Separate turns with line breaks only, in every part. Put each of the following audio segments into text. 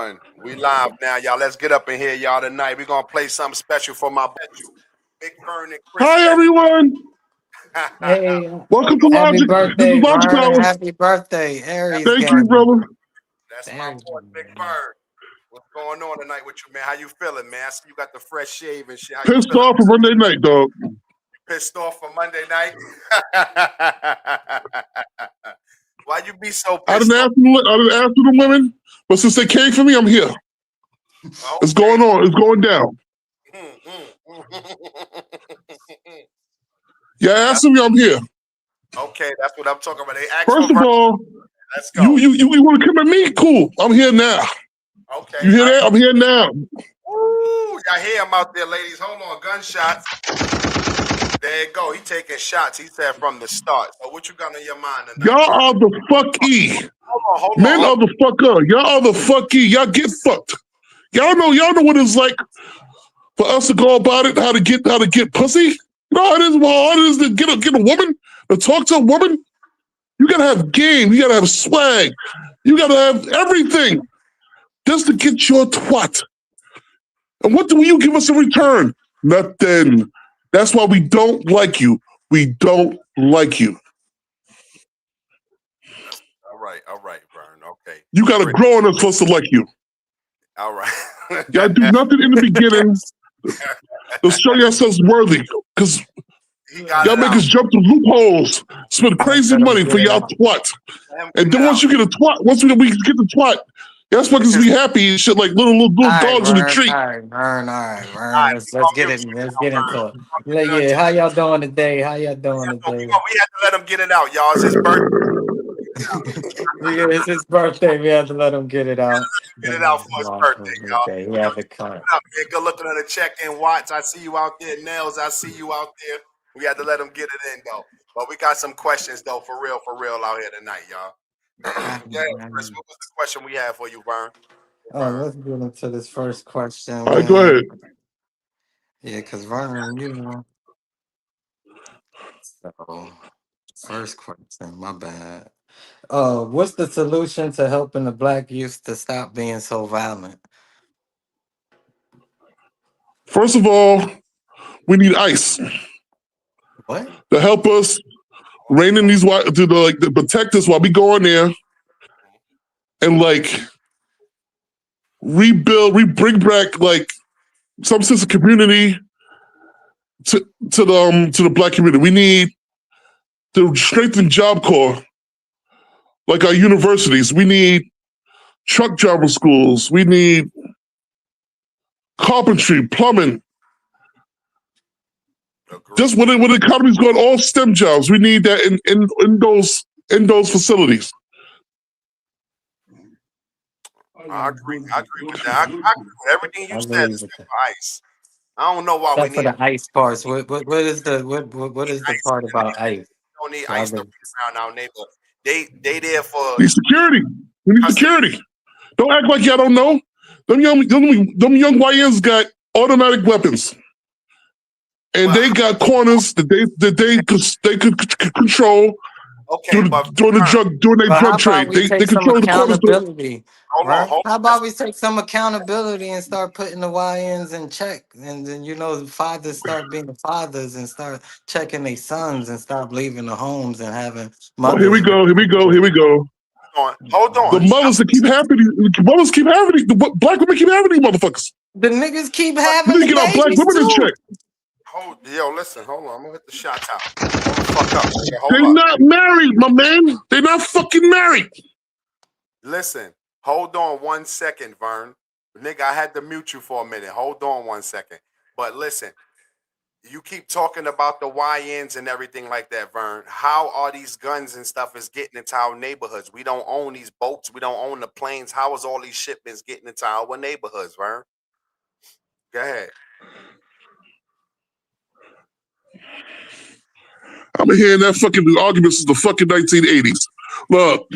One. We live now, y'all. Let's get up in here, y'all, tonight. We're going to play something special for my Big Vern and Chris.
Hi, everyone.
Hey,
Welcome to
happy
Logic. This
birthday,
is Logic
Vern.
Hours.
Happy birthday, Aries
Thank you,
gang.
brother.
That's my boy, Big Vern. What's going on tonight with you, man? How you feeling, man? I see you got the fresh shave and shit. How you
Pissed
feeling?
off for Monday night, dog.
Pissed off for Monday night? Why you be so
I
pissed
didn't
off?
ask the women, but since they came for me, I'm here.
Okay.
It's going on. It's going down. Yeah, asking me, I'm here.
Okay, that's what I'm talking about. They asked
First of all,
let's go.
you want to come at me? Cool. I'm here now.
Okay.
You hear that? I'm here now.
Ooh, y'all hear him out there, ladies. Hold on, gunshots. There you go. He taking shots. He said from the start. So what you got on your mind tonight?
Y'all are the fucky.
Hold
Men
on.
are the fucker. Y'all are the fucky. Y'all get fucked. Y'all know what it's like for us to go about it, how to get pussy. You know how hard it is to get a woman, to talk to a woman? You gotta have game, you gotta have swag, you gotta have everything just to get your twat. And what do you give us in return? Nothing. That's why we don't like you. We don't like you.
All right, Vern. Okay.
You gotta grow on us for us to like you.
All right.
Y'all do nothing in the beginning to show yourselves worthy, because y'all make us jump through loopholes, spend crazy money for y'all twat. And then once you get a twat, once we get the twat, y'all supposed to be happy and shit like little dogs in the tree.
All right, Vern. Let's get it. Let's get into it. Yeah, how y'all doing today? How y'all doing today?
We have to let him get it out, y'all. It's his birthday.
Yeah, it's his birthday. We have to let him get it out.
Get it out for his birthday, y'all.
Okay, we have a cut.
Good looking at the check-in watch. I see you out there, Nails. I see you out there. We had to let him get it in, though. But we got some questions, though, for real out here tonight, y'all. Yeah, Chris, what was the question we had for you, Vern?
Let's get into this first question.
All right, go ahead.
Yeah, because Vern, you know. So, first question, my bad. What's the solution to helping the Black youth to stop being so violent?
First of all, we need ICE.
What?
To help us rein in these to protect us while we go in there and bring back some sense of community to the Black community. We need to strengthen Job Corps, like our universities. We need truck driver schools. We need carpentry, plumbing. Just when the economy's going, all STEM jobs. We need that in those facilities.
I agree with that. I agree with everything you said. Is ICE. I don't know why we need
for the ICE parts. What is the part about ICE?
We don't need ICE to be around our neighborhood. They there for
security. We need security. Don't act like y'all don't know. Them young YNs got automatic weapons, and they got corners that they could control.
Okay,
during their drug trade, they control the corners.
Hold on.
How about we take some accountability and start putting the YNs in check, and then fathers start being fathers and start checking their sons and stop leaving the homes and having mothers.
Here we go.
Hold on.
The mothers that keep happening. The Black women keep having these motherfuckers.
The niggas keep having
the get our Black women in check.
Listen, hold on. I'm gonna hit the shots out. Fuck up.
They're not married, my man. They're not fucking married.
Listen, hold on 1 second, Vern. Nigga, I had to mute you for a minute. Hold on 1 second. But listen, you keep talking about the YNs and everything like that, Vern. How are these guns and stuff is getting into our neighborhoods? We don't own these boats. We don't own the planes. How is all these shipments getting into our neighborhoods, Vern? Go ahead.
I've been hearing that fucking argument since the fucking 1980s. Look,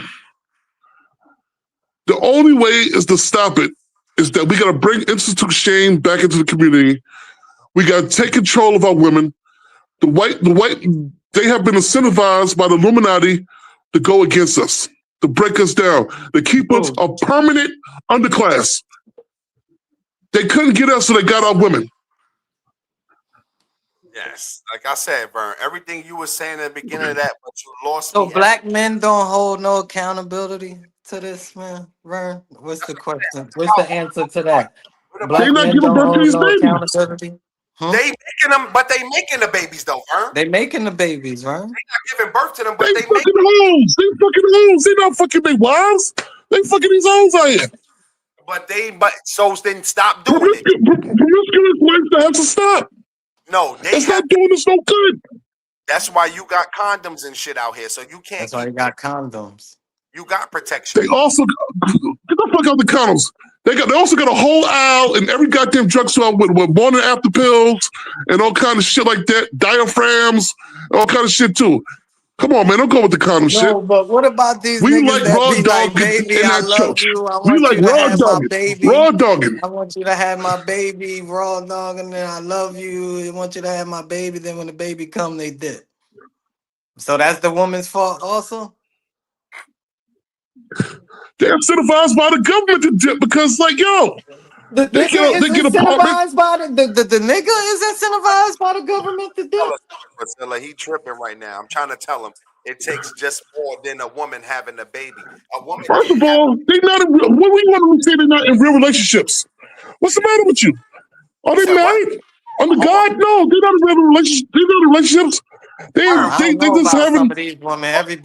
the only way is to stop it is that we got to bring institute shame back into the community. We got to take control of our women. The white, they have been incentivized by the Illuminati to go against us. to break us down, to keep us
Who?
a permanent underclass. They couldn't get us, so they got our women.
Yes, like I said, Vern, everything you were saying at the beginning of that, but you lost
So
me at
black men don't hold no accountability to this, man. Vern, what's
that's
the
what I'm saying.
question? What's the answer to that?
What about
They're
Black
not
men
giving
don't
birth to
hold
these
no
babies.
accountability. Hmm?
they making them, but they making the babies though, Vern.
They making the babies, Vern.
They not giving birth to them,
They
but they make.
fucking hoes. They fucking hoes. They not fucking their wives. They fucking these hoes out here.
But so then stop doing it.
Promiscuous lifestyle has to stop.
No, they
It's
have.
not doing us no good.
That's why you got condoms and shit out here, so you can't
That's why
keep.
you got condoms.
You got protection.
They also get the fuck out the condoms. They also got a whole aisle in every goddamn drugstore with morning after pills and all kind of shit like that, diaphragms, all kind of shit too. Come on, man, don't go with the condom shit.
No, but what about these
We
niggas
like
that
raw
be like,
dogging
baby,
in
I
that
love
church.
you. I
We
want
like
you to
raw
have my
dogging,
baby.
raw dogging.
I want you to have my baby, raw dog, and then I love you. I want you to have my baby. Then when the baby come, they dip. So that's the woman's fault also?
They're incentivized by the government to dip because, like, yo,
The nigga is
they get apartment.
incentivized by the nigga is incentivized by the government to dip.
Priscilla, he tripping right now. I'm trying to tell him it takes just more than a woman having a baby. A woman
First
can't
of
have.
all, they not in real, what do you want to say they're not in real relationships? What's the matter with you? Are
You
they
said what?
married? Under
Hold on,
God? No, they're not in real relationships. They're not in relationships.
Vern.
I
They
don't
they
know
just
about some
having
of these women. Every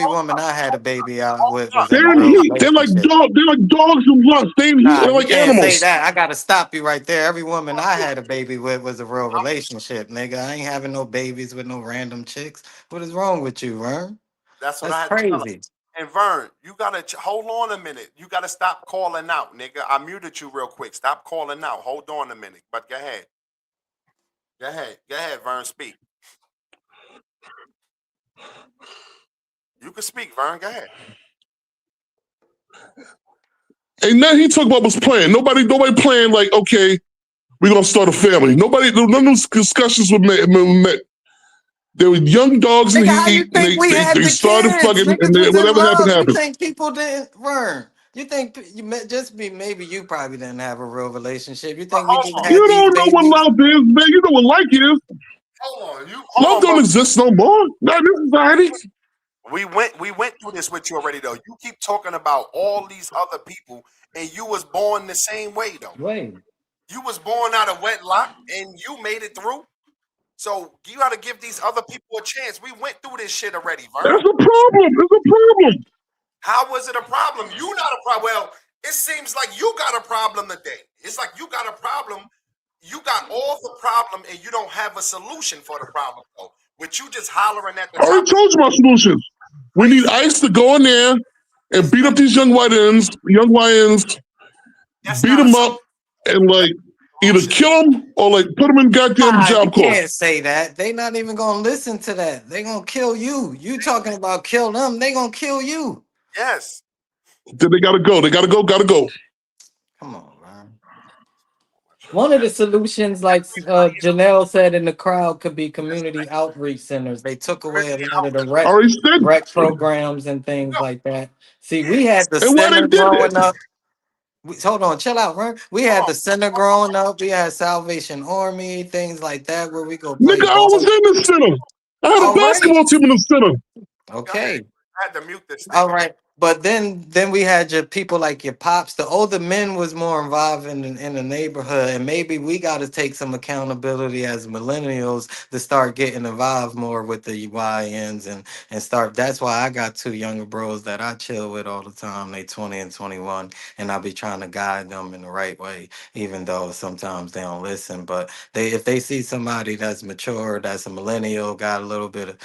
Hold
woman
up,
I had a baby out
hold
with
up.
was in a
they're in
real
heat.
relationship.
They're like dogs in lust.
Nah,
They're
you
like
can't say
animals.
that. I gotta stop you right there. Every woman I had a baby with was a real relationship, nigga. I ain't having no babies with no random chicks. What is wrong with you, Vern?
That's what
That's
I had to tell him.
crazy.
And Vern, you gotta hold on a minute. You gotta stop calling out, nigga. I muted you real quick. Stop calling out. Hold on a minute. But go ahead. Go ahead. Go ahead, Vern. Speak. You can speak, Vern. Go ahead.
And now he talk about was playing. Nobody playing like, okay, we're gonna start a family. None of those discussions were met. There were young dogs in
Nigga,
the
how you
heat, and
think we had
they
the
started
kids?
fucking, and
Niggas was in
whatever happened
love. You
happened.
think people didn't, Vern? You think just be maybe you probably didn't have a real relationship. You think we
Hold
just
on.
had
You
these
don't know what
babies?
love is, man. You know what like is.
Hold on. You hold
Love
on, bro.
don't exist no more. Not in this society.
We went through this with you already though. You keep talking about all these other people, and you was born the same way though.
Wait.
You was born out of wedlock, and you made it through. So you got to give these other people a chance. We went through this shit already,
That's
Vern.
a problem. It's a problem.
How was it a problem? You not a problem. Well, it seems like you got a problem today. It's like you got a problem. You got all the problem, and you don't have a solution for the problem though. With you just hollering at the
I already
top of
told you my solutions. We need
crazy.
ICE to go in there and
It's
beat
not.
up these young YNs,
That's
beat
not a
them up, and like either
solution.
kill them or like put them in goddamn
Ah, you
job corps.
can't say that. They not even gonna listen to that. They gonna kill you. You talking about kill them? They gonna kill you.
Yes.
Then they gotta go. They gotta go. Gotta go.
Come on, man. One of the solutions, like Janelle said in the crowd, could be community outreach centers. They took away a lot of the
I already said.
rec programs and things like that. See, we had the
And why they
center
did
growing
that?
up. Hold on, chill out, right? We had the center growing up. We had Salvation Army, things like that, where we go play
Nigga, I was
ball.
in the center. I had a
All right,
basketball team in the center.
Go ahead.
okay.
I had to mute this
All
nigga.
right, but then we had your people like your pops. The older men was more involved in the neighborhood, and maybe we got to take some accountability as millennials to start getting involved more with the YNs and start. That's why I got two younger bros that I chill with all the time. They 20 and 21, and I be trying to guide them in the right way, even though sometimes they don't listen. But if they see somebody that's mature, that's a millennial, got a little bit of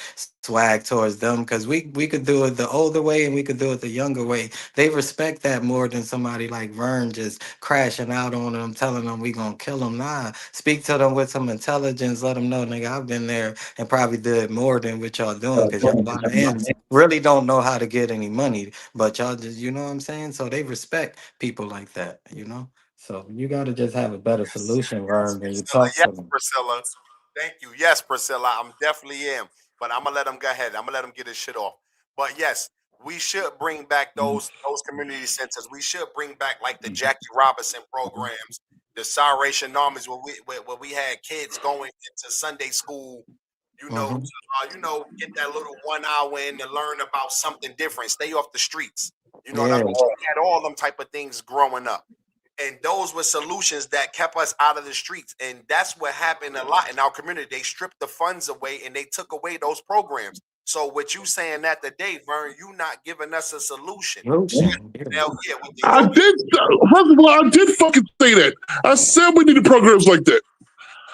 swag towards them, because we could do it the older way and we could do it the younger way. They respect that more than somebody like Vern just crashing out on them, telling them we gonna kill them. Nah, speak to them with some intelligence. Let them know, nigga, I've been there and probably did more than what y'all doing, because y'all ends really don't know how to get any money, but y'all just, you know what I'm saying? So they respect people like that, you know. So you got to just have a better
Yes.
solution,
Yes,
Vern, when you
Priscilla.
talk
Yes,
to them.
Priscilla. Thank you. Yes, Priscilla. I'm definitely am. But I'm gonna let him go ahead. I'm gonna let him get his shit off. But yes, we should bring back those community centers. We should bring back like the Jackie Robinson programs, the Salvation Armies, where we had kids going into Sunday school.
Mm-hmm.
Get that little 1 hour in to learn about something different. Stay off the streets. You know what I
Yeah.
mean? We had all them type of things growing up. And those were solutions that kept us out of the streets. And that's what happened a lot in our community. They stripped the funds away and they took away those programs. So what you saying that today, Vern, you not giving us a solution.
Solution. Yeah.
Hell yeah, with the
I did. First of all, I did fucking say that. I said we needed programs like that.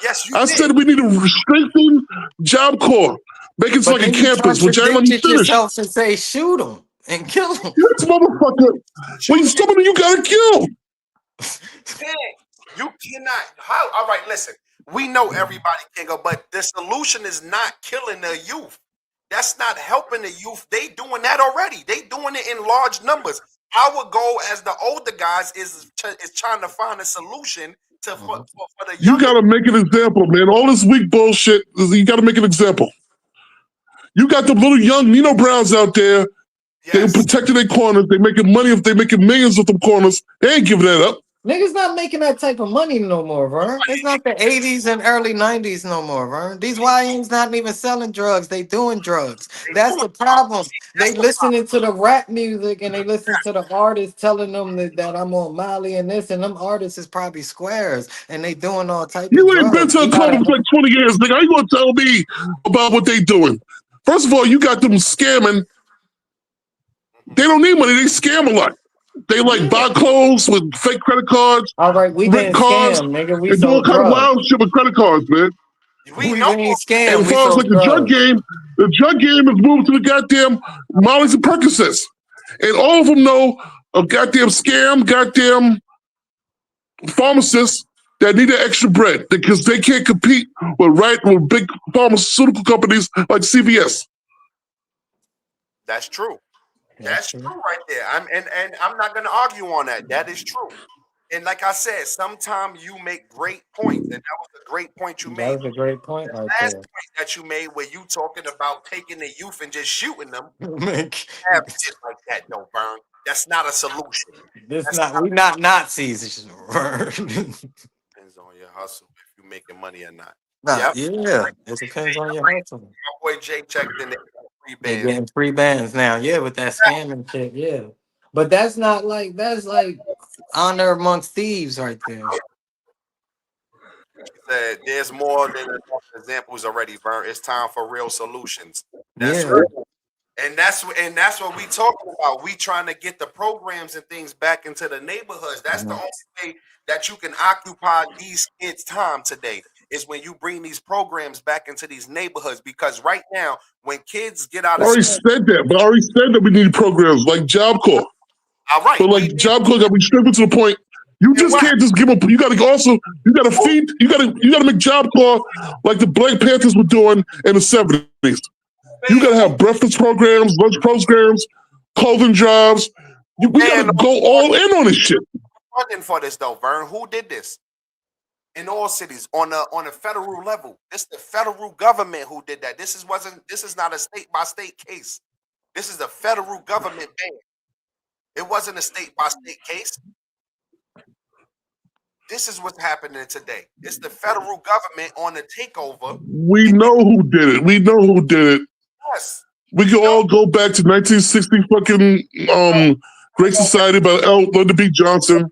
yes, you
I
did.
said we need to strengthen Job Corps, make it
But
like a
then you
campus, which I ain't let me
contradicted
finish.
yourself and say shoot them and kill them.
This motherfucker. When somebody you gotta kill.
You cannot. How? All right, listen. We know everybody can go, but the solution is not killing the youth. That's not helping the youth. They doing that already. They doing it in large numbers. Our goal as the older guys is trying to find a solution for the
You
younger.
gotta make an example, man. All this weak bullshit, you gotta make an example. You got the little young Nino Browns out there. They
Yes.
protecting their corners. They making money. If they making millions with them corners, they ain't giving that up.
Niggas not making that type of money no more, Vern. It's not the 80s and early 90s no more, Vern. These YNs not even selling drugs. They doing drugs. That's the problem. They listening to the rap music and they listen to the artists telling them that I'm on Molly and this, and them artists is probably squares and they doing all type of
You ain't been
drugs.
to a
You
club
gotta-
in like 20 years, nigga. How you gonna tell me about what they doing? First of all, you got them scamming. They don't need money. They scam a lot. They like buy clothes with fake credit cards,
All right, we
rent
didn't
cars,
scam, nigga. We
and do all
sold
kind of
drugs.
wild shit with credit cards, man.
We
We
know.
ain't
And
scam.
as
We
far as like
sold drugs.
the drug game is moved to the goddamn Molly's and Percocets. And all of them know a goddamn scam, goddamn pharmacists that need that extra bread because they can't compete with big pharmaceutical companies like CVS.
That's true. That's true right there. And I'm not gonna argue on that. That is true. And like I said, sometimes you make great points, and that was a great point you
That
made.
was a great point right
Last
there.
point that you made, where you talking about taking the youth and just shooting them,
Make-
have shit like that, though, Vern. That's not a solution.
This
That's
not
not
we not Nazis. It's just-
depends on your hustle if you making money or not.
Nah,
Yep.
yeah, it depends on your hustle.
My boy Jay checked in there. Free
They
bands.
getting free bands now, yeah, with that scamming shit, yeah. But that's not like that's like honor amongst thieves right there.
Said there's more than enough examples already, Vern. It's time for real solutions. That's
Yeah,
right. And that's what we talking about. We trying to get the programs and things back into the neighborhoods. That's the only way that you can occupy these kids' time today is when you bring these programs back into these neighborhoods. Because right now, when kids get out
I
of
already
school,
said that, but I already said that we need programs like Job Corps.
all right,
But like Job Corps got to be strengthened to the point. You just can't just give them. You got to also you got to feed. You got to make Job Corps like the Black Panthers were doing in the 70s. You got to have breakfast programs, lunch programs, clothing drives. We got to go all in on this shit.
funding for this though, Vern. Who did this? In all cities on a federal level. It's the federal government who did that. This is not a state by state case. This is a federal government ban. It wasn't a state by state case. This is what's happening today. It's the federal government on the takeover.
We know who did it. We know who did it.
Yes.
We can all go back to 1960 fucking Great Society by Lyndon B. Johnson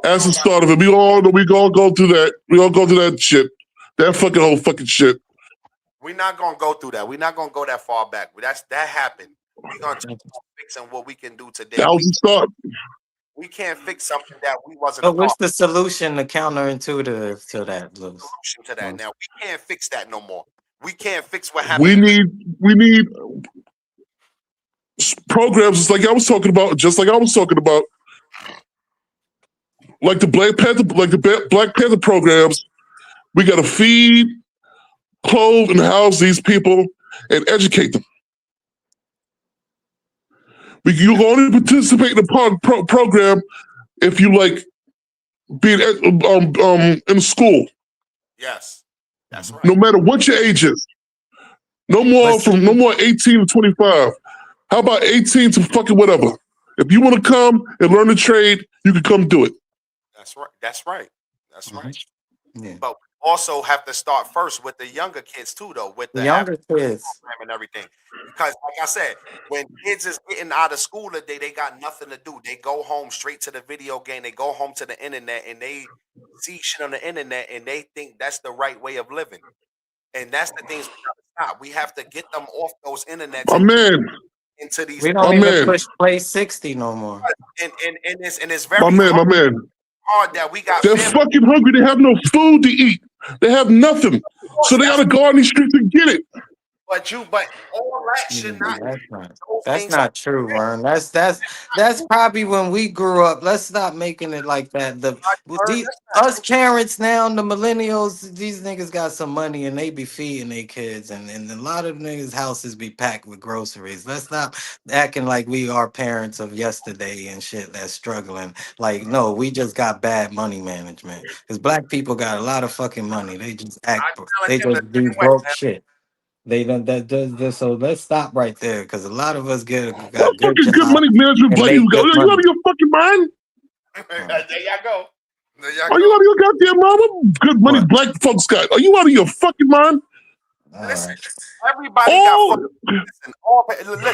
as the start of it. We all know. We all go through that. We all go through that shit. That fucking whole fucking shit.
We're not gonna go through that. We're not gonna go that far back. That happened. We're gonna talk about fixing what we can do today.
That was the start.
We can't fix something that we wasn't
But
a
what's
part
the solution, the counterintuitive to that, Luce?
solution to that. Now we can't fix that no more. We can't fix what happened.
We need programs just like I was talking about, like the Black Panther programs. We got to feed, clothe, and house these people and educate them. You can only participate in the program if you like being in school.
Yes, that's right.
No matter what your age is. No more 18 to 25. How about 18 to fucking whatever? If you want to come and learn the trade, you can come do it.
That's right. That's right. That's
Mhm.
right.
Yeah.
But we also have to start first with the younger kids too, though, with the after
Younger kids.
program and everything. Because, like I said, when kids is getting out of school today, they got nothing to do. They go home straight to the video game. They go home to the internet and they see shit on the internet and they think that's the right way of living. And that's the things we gotta stop. We have to get them off those internets
My
and
man,
into these
We
my
don't even
man,
push play 60 no more.
and it's
my
very
man,
hard,
my man.
that we got
They're
family.
fucking hungry. They have no food to eat. They have nothing. So they
That's
gotta go on these streets and get it.
but all that should
Mm,
not those
that's
things are
not true, Vern. That's probably when we grew up. Let's stop making it like that.
not heard.
The
That's not
us
true.
parents now, the millennials, these niggas got some money and they be feeding their kids, and a lot of niggas' houses be packed with groceries. Let's stop acting like we are parents of yesterday and shit that's struggling. Like, no, we just got bad money management. Because black people got a lot of fucking money. They just
I
they
challenge him the
just do
same way,
broke
man.
shit. They don't that does this. So let's stop right there because a lot of us
What
got good
fucking good money
jobs
management
and
black people
make
go?
good
Are you out
money.
of your fucking mind?
Uh,
There y'all go. There y'all
Are you
go.
out of your goddamn mind? What good money
what?
black folks got? Are you out of your fucking mind?
All
Listen,
right.
everybody got
Oh,
fucking.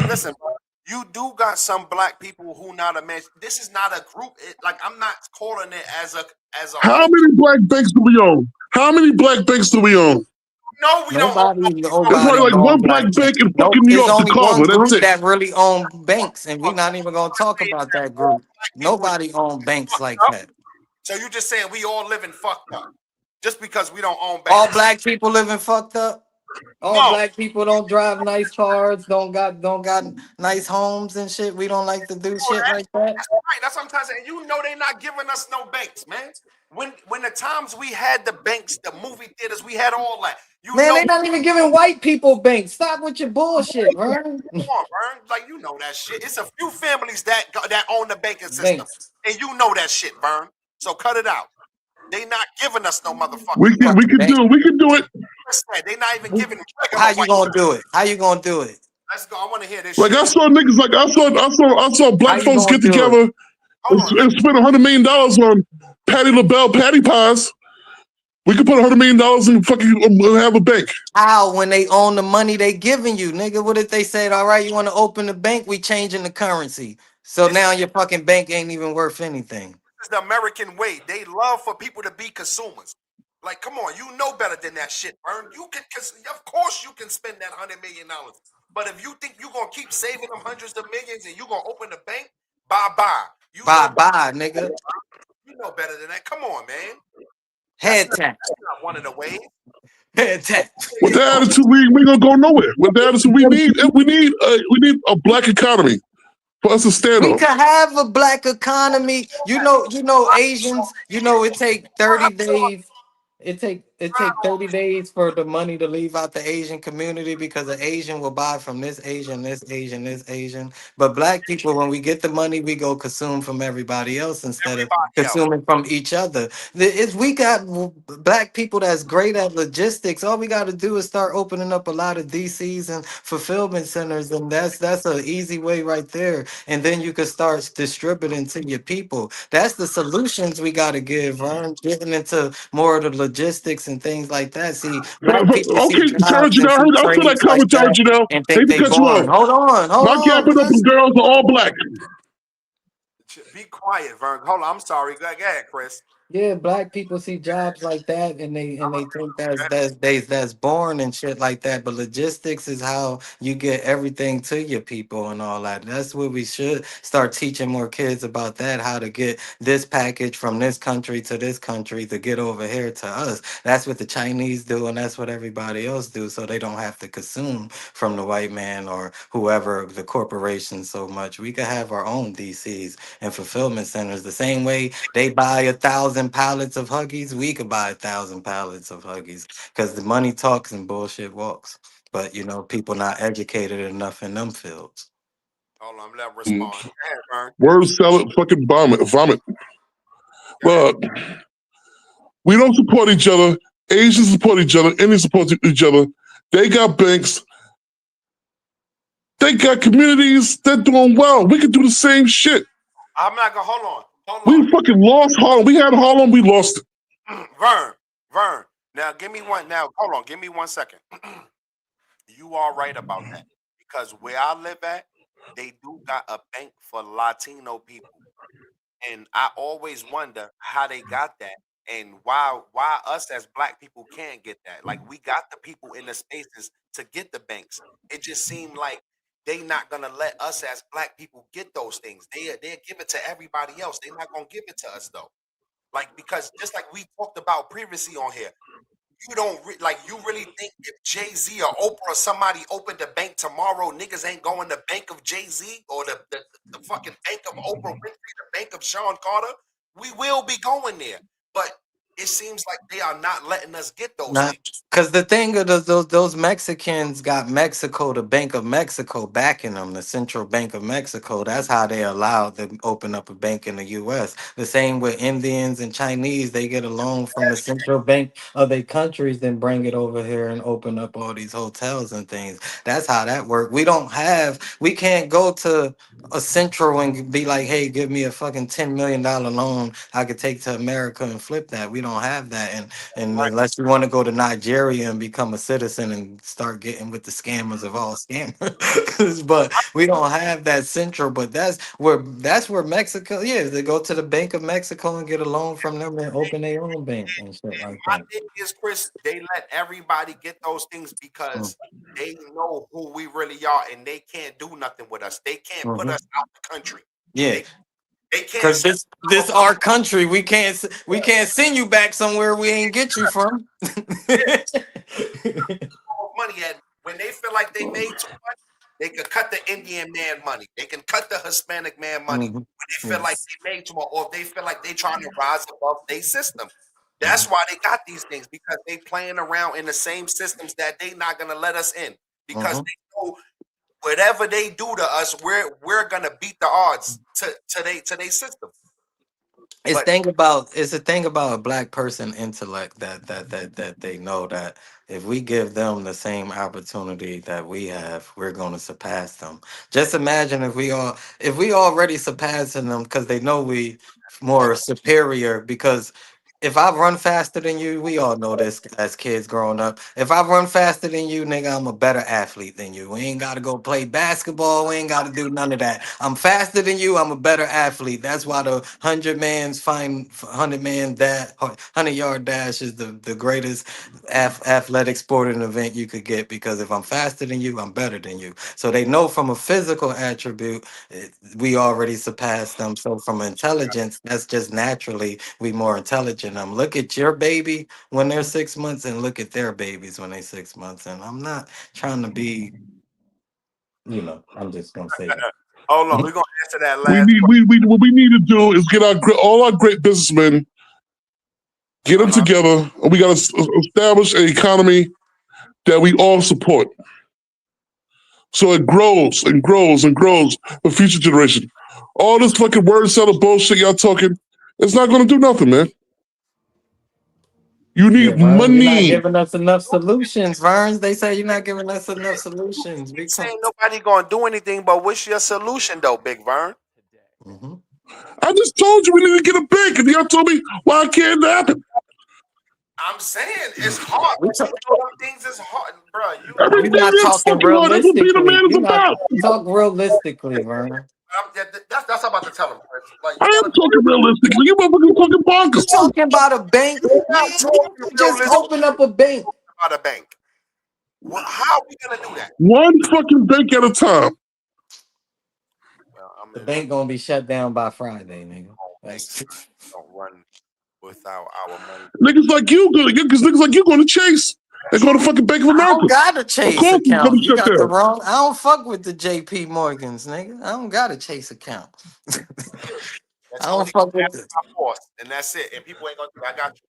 Listen, bro. You do got some black people who not a man. This is not a group. Like I'm not calling it as a
how
whole.
many black banks do we own? How many black banks do we own?
No, we don't own no.
There's
Nobody
probably like
own
one
black
black
bank.
bank in
Nope.
fucking New
There's
York,
only one
Chicago. That's
group
it.
that really own banks, and we're not even gonna talk
Saying
about
that
that
all
group.
black people is
Nobody own banks
fucked
like
up.
that.
So you just saying we all living fucked up just because we don't own
All
banks?
black people living fucked up. All
No.
black people don't drive nice cars, don't got nice homes and shit. We don't like to do
know
shit
that.
like that.
That's right. That's what I'm trying to say. And you know they're not giving us no banks, man. When the times we had the banks, the movie theaters, we had all that. You
Man,
know,
they not even giving white people banks. Stop with your bullshit, Vern.
come on, Vern. Like you know that shit. It's a few families that own the banking system,
Banks.
and you know that shit, Vern. So cut it out. They not giving us no
We
motherfucking
can
bank.
we can
Bank.
do it. We can do it.
They not even giving
How
regular
you
white.
gonna do it? How you gonna do it?
Let's go. I want to hear this
Like
shit.
I saw niggas like I saw
How
black
you
folks
gonna
get
do it?
together
Hold on.
and spend $100 million on Patty LaBelle patty pies. We could put $100 million in fucking have a bank.
How when they own the money they giving you, nigga? What if they said, all right, you want to open the bank? We changing the currency. So
This
now your fucking bank ain't even worth anything.
is the American way. They love for people to be consumers. Like, come on, you know better than that shit, Vern. You can, of course, you can spend that $100 million. But if you think you're gonna keep saving them hundreds of millions and you're gonna open the bank, bye bye. You know,
Bye bye, nigga.
you know better than that. Come on, man. That's
Head
not
tap.
that's not one of the ways.
Head tap.
With the attitude, we gonna go nowhere. With the attitude, we need a black economy for us to stand
We
on.
could have a black economy. You know, Asians, it take 30 days. It take 30 days for the money to leave out the Asian community because an Asian will buy from this Asian, this Asian, this Asian. But black people, when we get the money, we go consume from everybody else instead of
Everybody else.
consuming from each other. We got black people that's great at logistics. All we got to do is start opening up a lot of DCs and fulfillment centers, and that's an easy way right there. And then you can start distributing to your people. That's the solutions we got to give, Vern. Getting into more of the logistics and things like that. See, black people see
Okay, Tara
jobs and
Janelle,
see
I feel like
trades like
comment, Tara
that
Janelle.
and
Hate
think
to
they
cut you off.
boring. Hold
My
on,
capping up
Chris.
girls are all black.
Be quiet, Vern. Hold on. I'm sorry. Go ahead, Chris.
Yeah, black people see jobs like that and they think
Go
that's born and shit like that. But logistics is how you get everything to your people and all that. That's what we should start teaching more kids about that, how to get this package from this country to this country to get over here to us. That's what the Chinese do and that's what everybody else do, so they don't have to consume from the white man or whoever the corporation so much. We could have our own DCs and fulfillment centers the same way they buy 1,000 pallets of Huggies. We could buy 1,000 pallets of Huggies because the money talks and bullshit walks. But people not educated enough in them fields.
Hold on. Let him respond. Go ahead, Vern.
Word salad, fucking vomit.
Go ahead.
Look, we don't support each other. Asians support each other. Indians support each other. They got banks. They got communities. They're doing well. We could do the same shit.
I'm not gonna hold on.
We fucking lost Harlem. We had Harlem. We lost it.
Vern. Now give me one. Now hold on. Give me 1 second. You are right about that because where I live at, they do got a bank for Latino people, and I always wonder how they got that and why us as black people can't get that. Like we got the people in the spaces to get the banks. It just seemed like they not gonna let us as black people get those things. They give it to everybody else. They're not gonna give it to us though. Like because just like we talked about previously on here, you don't like you really think if Jay-Z or Oprah or somebody opened the bank tomorrow, niggas ain't going to bank of Jay-Z or the fucking bank of Oprah Winfrey, the bank of Sean Carter. We will be going there. But it seems like they are not letting us get those
Not
things.
because the thing of those Mexicans got Mexico, the Bank of Mexico backing them, the Central Bank of Mexico. That's how they allowed to open up a bank in the U.S. The same with Indians and Chinese, they get a loan from the Central Bank of their countries, then bring it over here and open up all these hotels and things. That's how that works. We can't go to a central and be like, hey, give me a fucking $10 million loan I could take to America and flip that. We don't have that. And
Right.
unless you want to go to Nigeria and become a citizen and start getting with the scammers of all scammers, but we don't have that central. But that's where Mexico is. They go to the Bank of Mexico and get a loan from them and open their own bank and shit
And
like
my
that.
thing is, Chris, they let everybody get those things because they know who we really are and they can't do nothing with us. They can't put
Mm-hmm.
us out the country.
Yeah,
They they can't
because
send
this
our
our country. We can't send you back somewhere we ain't get you from.
money at when they feel like they made too much, they can cut the Indian man money. They can cut the Hispanic man money
Mhm.
when they feel like
Yes.
they made too much, or if they feel like they trying to rise above their system. That's
Mhm.
why they got these things because they playing around in the same systems that they not gonna let us in because
Mhm.
they know whatever they do to us, we're gonna beat the odds to they system. But
It's a thing about a black person intellect that they know that if we give them the same opportunity that we have, we're going to surpass them. Just imagine if we already surpassing them because they know we more superior. Because if I run faster than you, we all know this as kids growing up. If I run faster than you, nigga, I'm a better athlete than you. We ain't got to go play basketball. We ain't got to do none of that. I'm faster than you. I'm a better athlete. That's why the 100 man dash, 100-yard dash is the greatest athletic sporting event you could get. Because if I'm faster than you, I'm better than you. So they know from a physical attribute, we already surpassed them. So from intelligence, that's just naturally we more intelligent. Look at your baby when they're 6 months and look at their babies when they're 6 months. And I'm not trying to be, I'm just gonna say that.
hold on, we're gonna answer that
We
last
need we what we need to do is get all our great businessmen, get them
question.
together, and we got to establish an economy that we all support. So it grows and grows and grows for future generation. All this fucking word salad bullshit y'all talking, it's not going to do nothing, man. You
Yeah,
need
Vern, you're not
money.
giving us enough solutions, Verns. They say you're not giving us enough solutions. We come.
Saying nobody gonna do anything, but what's your solution though, Big Vern?
Hmm.
I just told you we need to get a bank, and y'all told me why can't it happen.
I'm saying it's hard.
We
Like,
talk,
them things is hard, bro.
we
Everything
not
is
talking
fucking hard. That's what being a
realistically.
man is
We not
about.
talk realistically, Vern.
That's what I'm about to tell him. Chris. Like
I
you
am
gotta.
talking realistically. You motherfuckers talking
You
bonkers.
talking about a bank?
We're
Man,
not talking
just
realistic
open up a bank.
about a bank. How are we gonna do that?
One fucking bank at a time.
Well, I
The
mean,
bank gonna be shut down by Friday, nigga. Like,
don't run without our money.
Niggas like you, because niggas like you going to Chase. They go to fucking Bank of
I don't
America.
got a
Of
Chase
course, it's gonna
account.
be
You
shut
got the
down.
wrong. I don't fuck with the J.P. Morgans, nigga. I don't got a Chase account. I
That's
don't
only
fuck with
after
the.
my force, and that's it. And people ain't gonna do. I got you.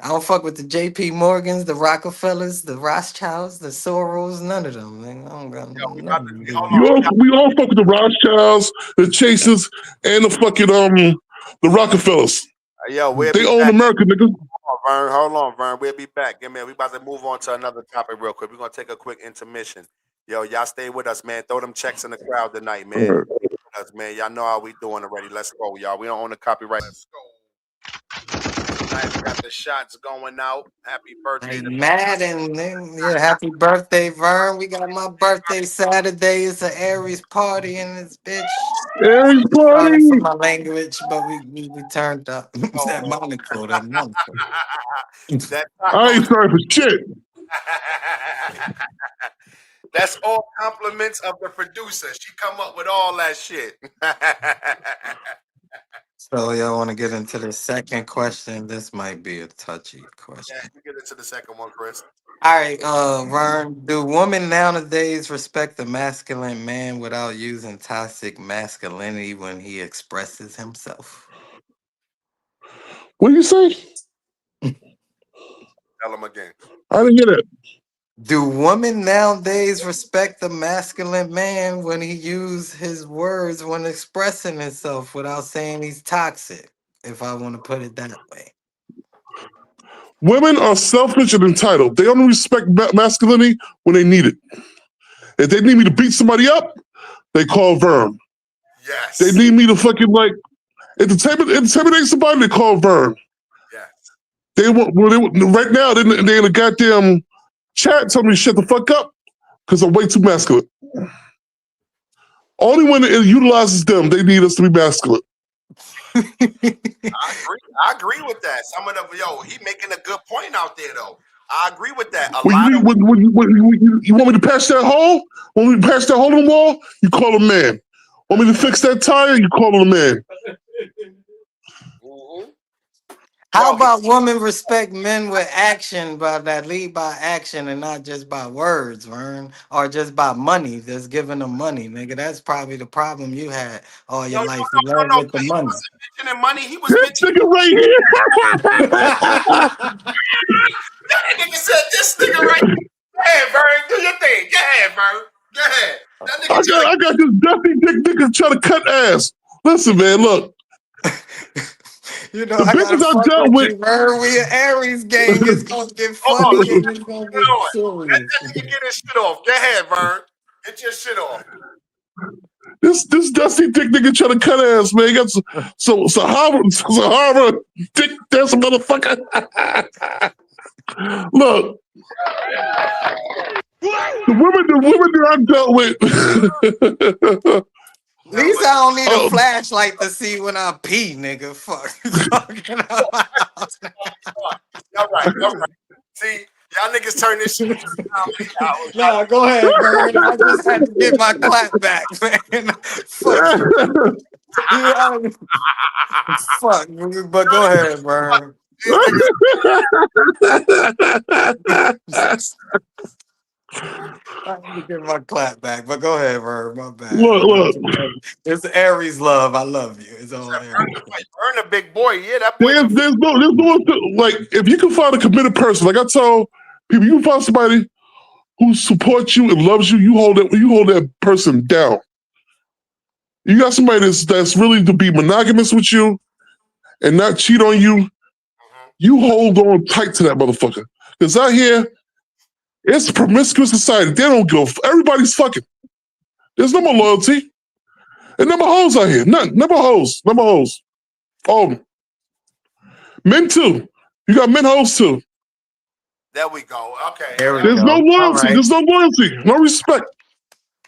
I don't fuck with the J.P. Morgans, the Rockefellers, the Rothschilds, the Soros. None of them, nigga. I don't got
Yo, we about to.
nothing to do
Hold
with
You
on.
them.
all, we all fuck with the Rothschilds, the Chases, and the fucking the Rockefellers.
Yo, we'll
They
be
own
back.
America, nigga.
Vern, hold on, Vern. We'll be back. Give me. We about to move on to another topic real quick. We're gonna take a quick intermission. Yo, y'all stay with us, man. Throw them checks in the crowd tonight,
All
man.
right.
Us, man. Y'all know how we doing already. Let's go, y'all. We don't own the copyright. Let's go. Tonight we got the shots going out. Happy birthday
Hey,
to
Madden, yeah, happy birthday, Vern. We got my birthday Saturday. It's an Aries party in this bitch.
Aries
Sorry for
party.
my language, but we turned up. That
Oh.
Monaco, that Monaco.
That
I ain't
taco.
sorry for shit.
That's all compliments of the producer. She come up with all that shit.
So y'all want to get into the second question? This might be a touchy
Yeah,
question.
you get into the second one, Chris.
All right, Vern, do women nowadays respect the masculine man without using toxic masculinity when he expresses himself?
What do you say?
Tell him again.
I didn't hear that.
Do women nowadays respect the masculine man when he use his words when expressing himself without saying he's toxic? If I want to put it that way.
Women are selfish and entitled. They only respect masculinity when they need it. If they need me to beat somebody up, they call Vern.
Yes.
They need me to fucking like intimidate somebody, they call Vern.
Yes.
They want right now. They in a goddamn chat telling me to shut the fuck up because I'm way too masculine. Only when it utilizes them, they need us to be masculine.
I agree with that. Some of them, he making a good point out there though. I agree with that. A
When
lot of
you want me to patch that hole? Want me to patch that hole in the wall? You call a man. Want me to fix that tire? You call a man.
How about women respect men with action, but that lead by action and not just by words, Vern, or just by money? That's giving them money, nigga. That's probably the problem you had all your life. You led with the
He
money.
wasn't mentioning money. He was
This
mentioning.
nigga right here.
That nigga said this nigga right. Go ahead, Vern. Do your thing. Go ahead, Vern. Go ahead. That nigga
I got this dusty dick nigga trying to cut ass. Listen, man, look.
You know,
The
I gotta
bitches I
fuck
dealt
with
with.
you, Vern. We an Aries gang. It's gonna get
Hold
funny
on.
and it's gonna
Hold
get
on. Let
serious.
that nigga get his shit off. Go ahead, Vern. Get your shit off.
This dusty dick nigga trying to cut ass, man. He got Sahara dick that's a motherfucker. Look. The women that I dealt with.
At least I don't need a flashlight to see when I pee, nigga. Fuck. You talking about?
Y'all right. See, y'all niggas turn this shit into comedy.
Nah, go ahead, Vern. I just had to get my clap back, man. Fuck. Yeah, fuck. But go ahead, Vern.
These niggas.
I had to get my clap back, but go ahead, Vern. My bad.
Look.
It's Aries love. I love you. It's all Aries.
Vern a big boy. Yeah, that boy.
There's no like if you can find a committed person, like I tell people, you can find somebody who supports you and loves you. You hold that person down. You got somebody that's really to be monogamous with you and not cheat on you. You hold on tight to that motherfucker. Because out here, it's a promiscuous society. They don't go. Everybody's fucking. There's no more loyalty. And number hoes out here. None. Number hoes. All of them. Men too. You got men hoes too.
There we go. Okay.
There we
There's
go.
no loyalty.
Right.
There's no loyalty. No respect.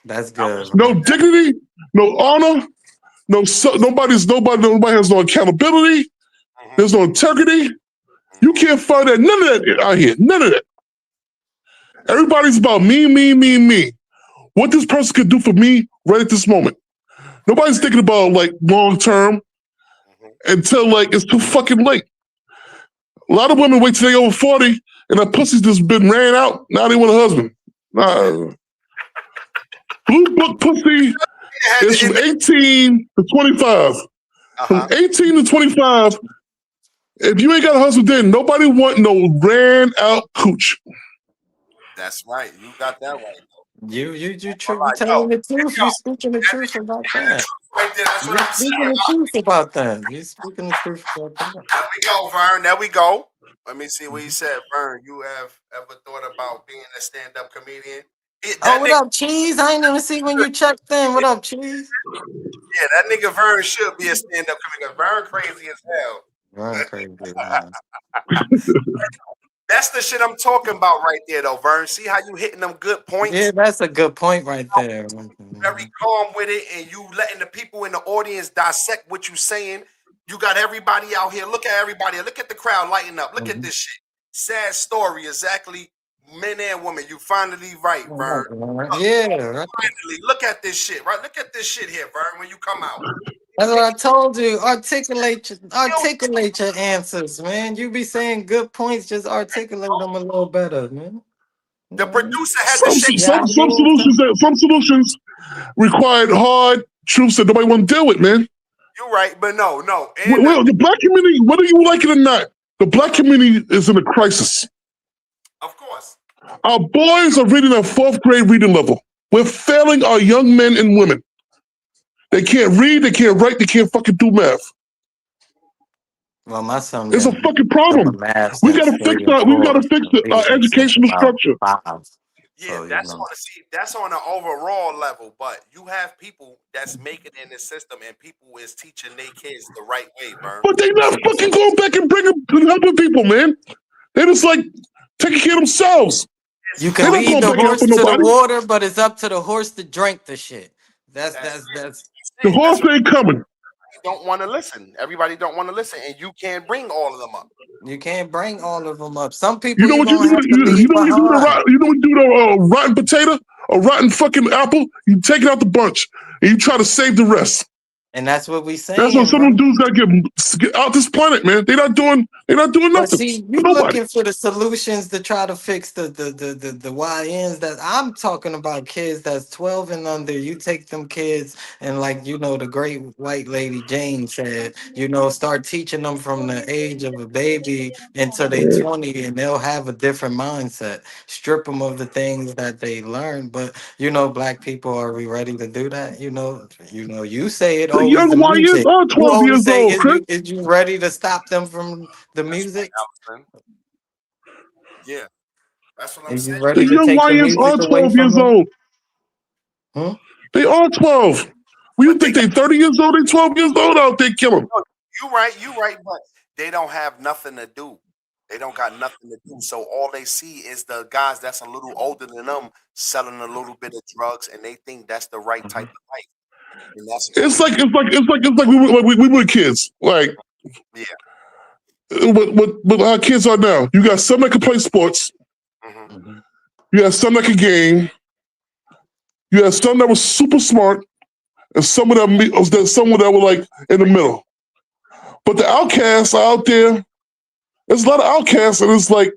That's good.
No dignity. No honor. Nobody has no accountability. There's no integrity. You can't find that. None of that out here. None of that. Everybody's about me. What this person could do for me right at this moment. Nobody's thinking about like long term until like it's too fucking late. A lot of women wait till they over 40 and their pussy's just been ran out. Now they want a husband. Blue book pussy is from 18 to 25. From 18 to 25, if you ain't got a husband then, nobody want no ran out cooch.
That's right. You got that right.
You telling the truth. You speaking the truth about that.
That's what I'm saying.
Speaking the truth about that. You speaking the truth about that.
There we go, Vern. There we go. Let me see what he said. Vern, you have ever thought about being a stand-up comedian?
Oh,
That
what
nigga,
up, Cheese? I ain't even see when you checked in. What up, Cheese?
yeah, that nigga Vern should be a stand-up comedian. Vern crazy as hell.
Run crazy, man.
That's the shit I'm talking about right there, though, Vern. See how you hitting them good
Yeah,
points?
that's a good point right there.
Very calm with it, and you letting the people in the audience dissect what you saying. You got everybody out here. Look at everybody. Look at the crowd lighting up. Look at this shit. Sad story, exactly. Men and women. You finally right, Vern. Look,
Yeah, right.
finally, look at this shit, right? Look at this shit here, Vern. When you come out,
That's what I told you.
you,
Articulate your answers, man. You be saying good points, just articulate them a little better, man.
the
Mhm.
producer had to shake.
Yeah, I mean,
Some solutions required hard truths that nobody want to deal with, man.
You right, but no, and
Well, the black community, whether you like it or not, the black community is in a crisis.
of course,
Our boys are reading at fourth grade reading level. We're failing our young men and women. They can't read, they can't write, they can't fucking do math.
well, my son
It's a
been
fucking
doing
problem.
math
We
since
gotta fix
3 and
that. We
4,
gotta fix
and
our
reading since
educational
about
structure.
5.
yeah,
So you
that's
know,
on that's on an overall level. But you have people that's making it in the system, and people is teaching their kids the right way, Vern.
But they not fucking going back and bringing and helping people, man. They just like taking care of themselves.
It's
you
They're
can
hard.
not
lead
going
the
back and
horse
helping
to the
nobody.
water, but it's up to the horse to drink the shit. That's
That's
that's
it.
that's.
The
That's it.
horse
That's what
ain't coming.
you don't want to listen. Everybody don't want to listen, and you can't bring all of them up.
You can't bring all of them up. Some
You
people
know
you
what you
gonna
do?
have to
You
leave
know what you do to
behind.
you know what you do to a rotten potato, a rotten fucking apple. You take it out the bunch and you try to save the rest.
And that's what we
That's what
saying,
some of them
bro.
dudes got to get out this planet, man. They're not doing
But
nothing
see,
for
you
nobody.
looking for the solutions to try to fix the YNs. That I'm talking about kids that's 12 and under. You take them kids and, like, the great white lady Jane said, start teaching them from the age of a baby until they 20, and they'll have a different mindset. Strip them of the things that they learned. But black people, are we ready to do that? You say it
The
always,
young
the
YNs
music.
are
You
12
always
years
say,
old,
is
Chris.
you ready to stop them from the
That's
music?
right, Allison. Yeah, that's what I'm
Is you
saying.
The
ready to
young
take the
YNs
music
are
away
12
from
years
them?
old.
Hmm?
They are 12. Well, you
But they
think
got
they 30 years old? They 12 years old out there killing.
no, you right, but they don't have nothing to do. They don't got nothing to do. So all they see is the guys that's a little older than them selling a little bit of drugs, and they think that's the right type of life. And that's
It's like we were kids. Like
yeah.
what our kids are now. You got some that can play sports.
Hmm.
Mhm.
You got some that can game. You had some that was super smart, and someone that were like in the middle. But the outcasts are out there. There's a lot of outcasts, and it's like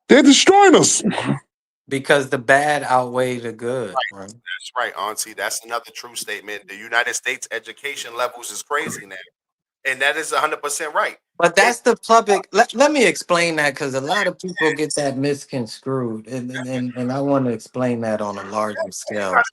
they're destroying us.
Because the bad outweigh the good,
Right.
right?
That's right, Auntie. That's another true statement. The United States education levels is crazy now. And that is 100% right.
But
It,
that's the public. Let me explain that, because a lot of people get that misconstrued, and I want to explain that on a larger
you
scale.
gotta,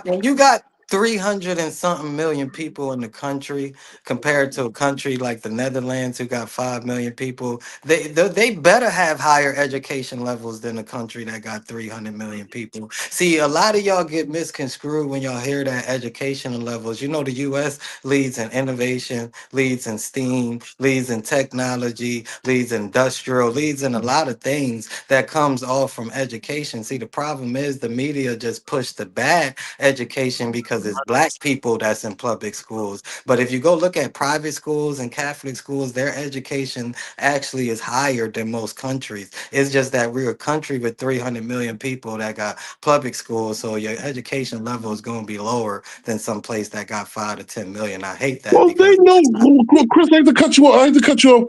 When you got 300 and something million people in the country, compared to a country like the Netherlands who got 5 million people, they better have higher education levels than a country that got 300 million people. See, a lot of y'all get misconstrued when y'all hear that educational levels. The U.S. leads in innovation, leads in STEAM, leads in technology, leads industrial, leads in a lot of things that comes off from education. See, the problem is the media just push the bad education because it's black people that's in public schools. But if you go look at private schools and Catholic schools, their education actually is higher than most countries. It's just that we're a country with 300 million people that got public schools, so your education level is going to be lower than some place that got 5 to 10 million. I hate that
Well, they
because
know, Chris. I hate to cut you off. I hate to cut you off.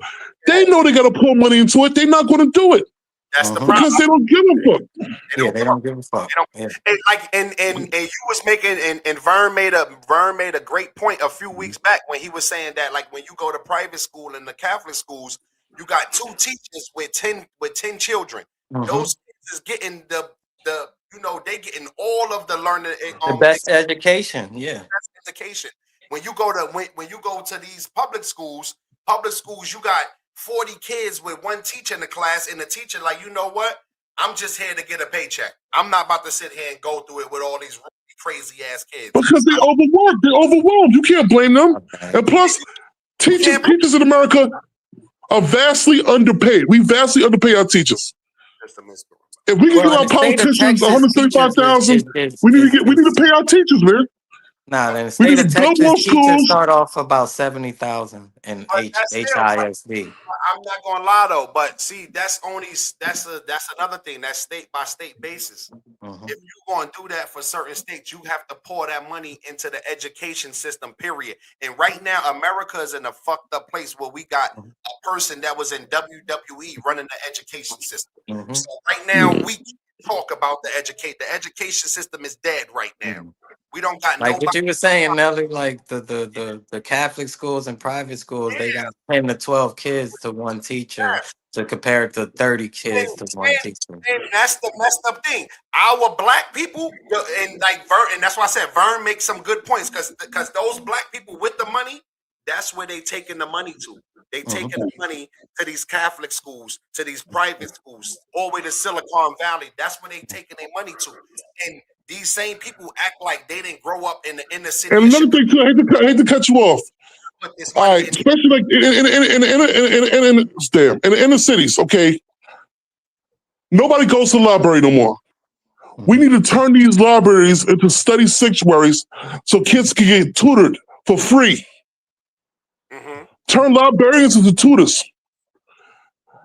They know they got to pour money into it. They're not going to do it
that's the
Mhm.
problem.
because they don't give a fuck.
They
Yeah,
don't
they
give up.
don't give a fuck.
They don't.
Yeah.
And like and you was making and Vern made a great point a few weeks back when he was saying that, like, when you go to private school and the Catholic schools, you got two teachers with ten children.
Mhm.
Those kids is getting they getting all of the learning
The best education. Yeah.
education. When you go to these public schools, you got 40 kids with one teacher in the class, and the teacher, like, you know what? I'm just here to get a paycheck. I'm not about to sit here and go through it with all these crazy ass kids.
Because they overworked. They're overwhelmed. You can't blame them.
Okay.
And plus,
can't-
teachers in America are vastly underpaid. We vastly underpay our teachers. If we can give
Well, in
our
the state of
politicians
Texas, teachers
$175,000, we need to pay our teachers, man.
Nah, in the
We need
state
to
of
build
Texas,
more
teachers
schools.
start off about 70,000 in
But that's still,
HISD.
I'm not gonna lie though. But see, that's another thing. That's state by state basis.
Mm-hmm.
If you're going to do that for certain states, you have to pour that money into the education system, period. And right now, America is in a fucked up place where we got a person that was in WWE running the education system.
Mm-hmm.
So right now, we talk about the education. The education system is dead right now.
Mm-hmm.
We don't got
Like
nobody.
what you were saying, Nelly, like the Catholic schools and private schools, they got 10 to 12 kids to one teacher to compare it to 30 kids to one teacher.
And that's the messed up thing. Our black people, and like Vern, and that's why I said Vern makes some good points because those black people with the money, that's where they taking the money to. They taking the money to these Catholic schools, to these private schools, all the way to Silicon Valley. That's where they taking their money to. And these same people act like they didn't grow up in the inner city.
And another thing too, I hate to cut you off. All right, especially like in the inner cities, okay? Nobody goes to the library no more. We need to turn these libraries into study sanctuaries so kids can get tutored for free. Turn librarians into tutors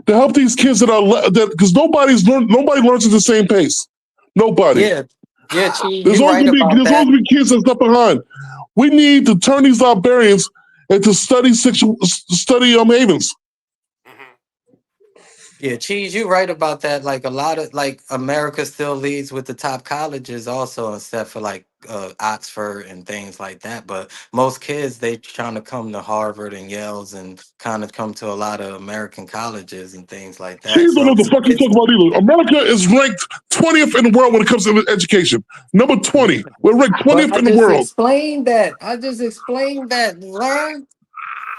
to help these kids because nobody learns at the same pace. Nobody.
Yeah,
there's always gonna be kids that's left behind. We need to turn these librarians into study havens.
Yeah, Cheese, you're right about that. Like a lot of America still leads with the top colleges also, except for like Oxford and things like that. But most kids, they trying to come to Harvard and Yale's and kind of come to a lot of American colleges and things like that.
Cheese don't know what the fuck you talking about either. America is ranked 20th in the world when it comes to education. Number 20. We're ranked 20th in the world.
I just explained that, Vern.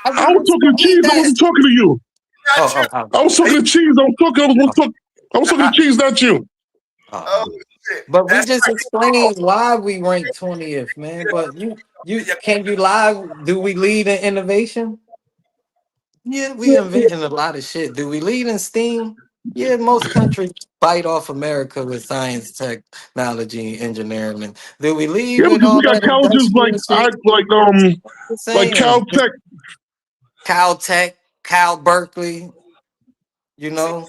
I was talking to Cheese. I wasn't talking to you. I was talking to Cheese. I was talking to Cheese, not you.
But we just explained why we rank 20th, man. But can you lie? Do we lead in innovation? Yeah, we envision a lot of shit. Do we lead in STEAM? Yeah, most countries bite off America with science, technology, engineering. And do we lead with all
we got
that
colleges like
Caltech, Cal Berkeley, you know?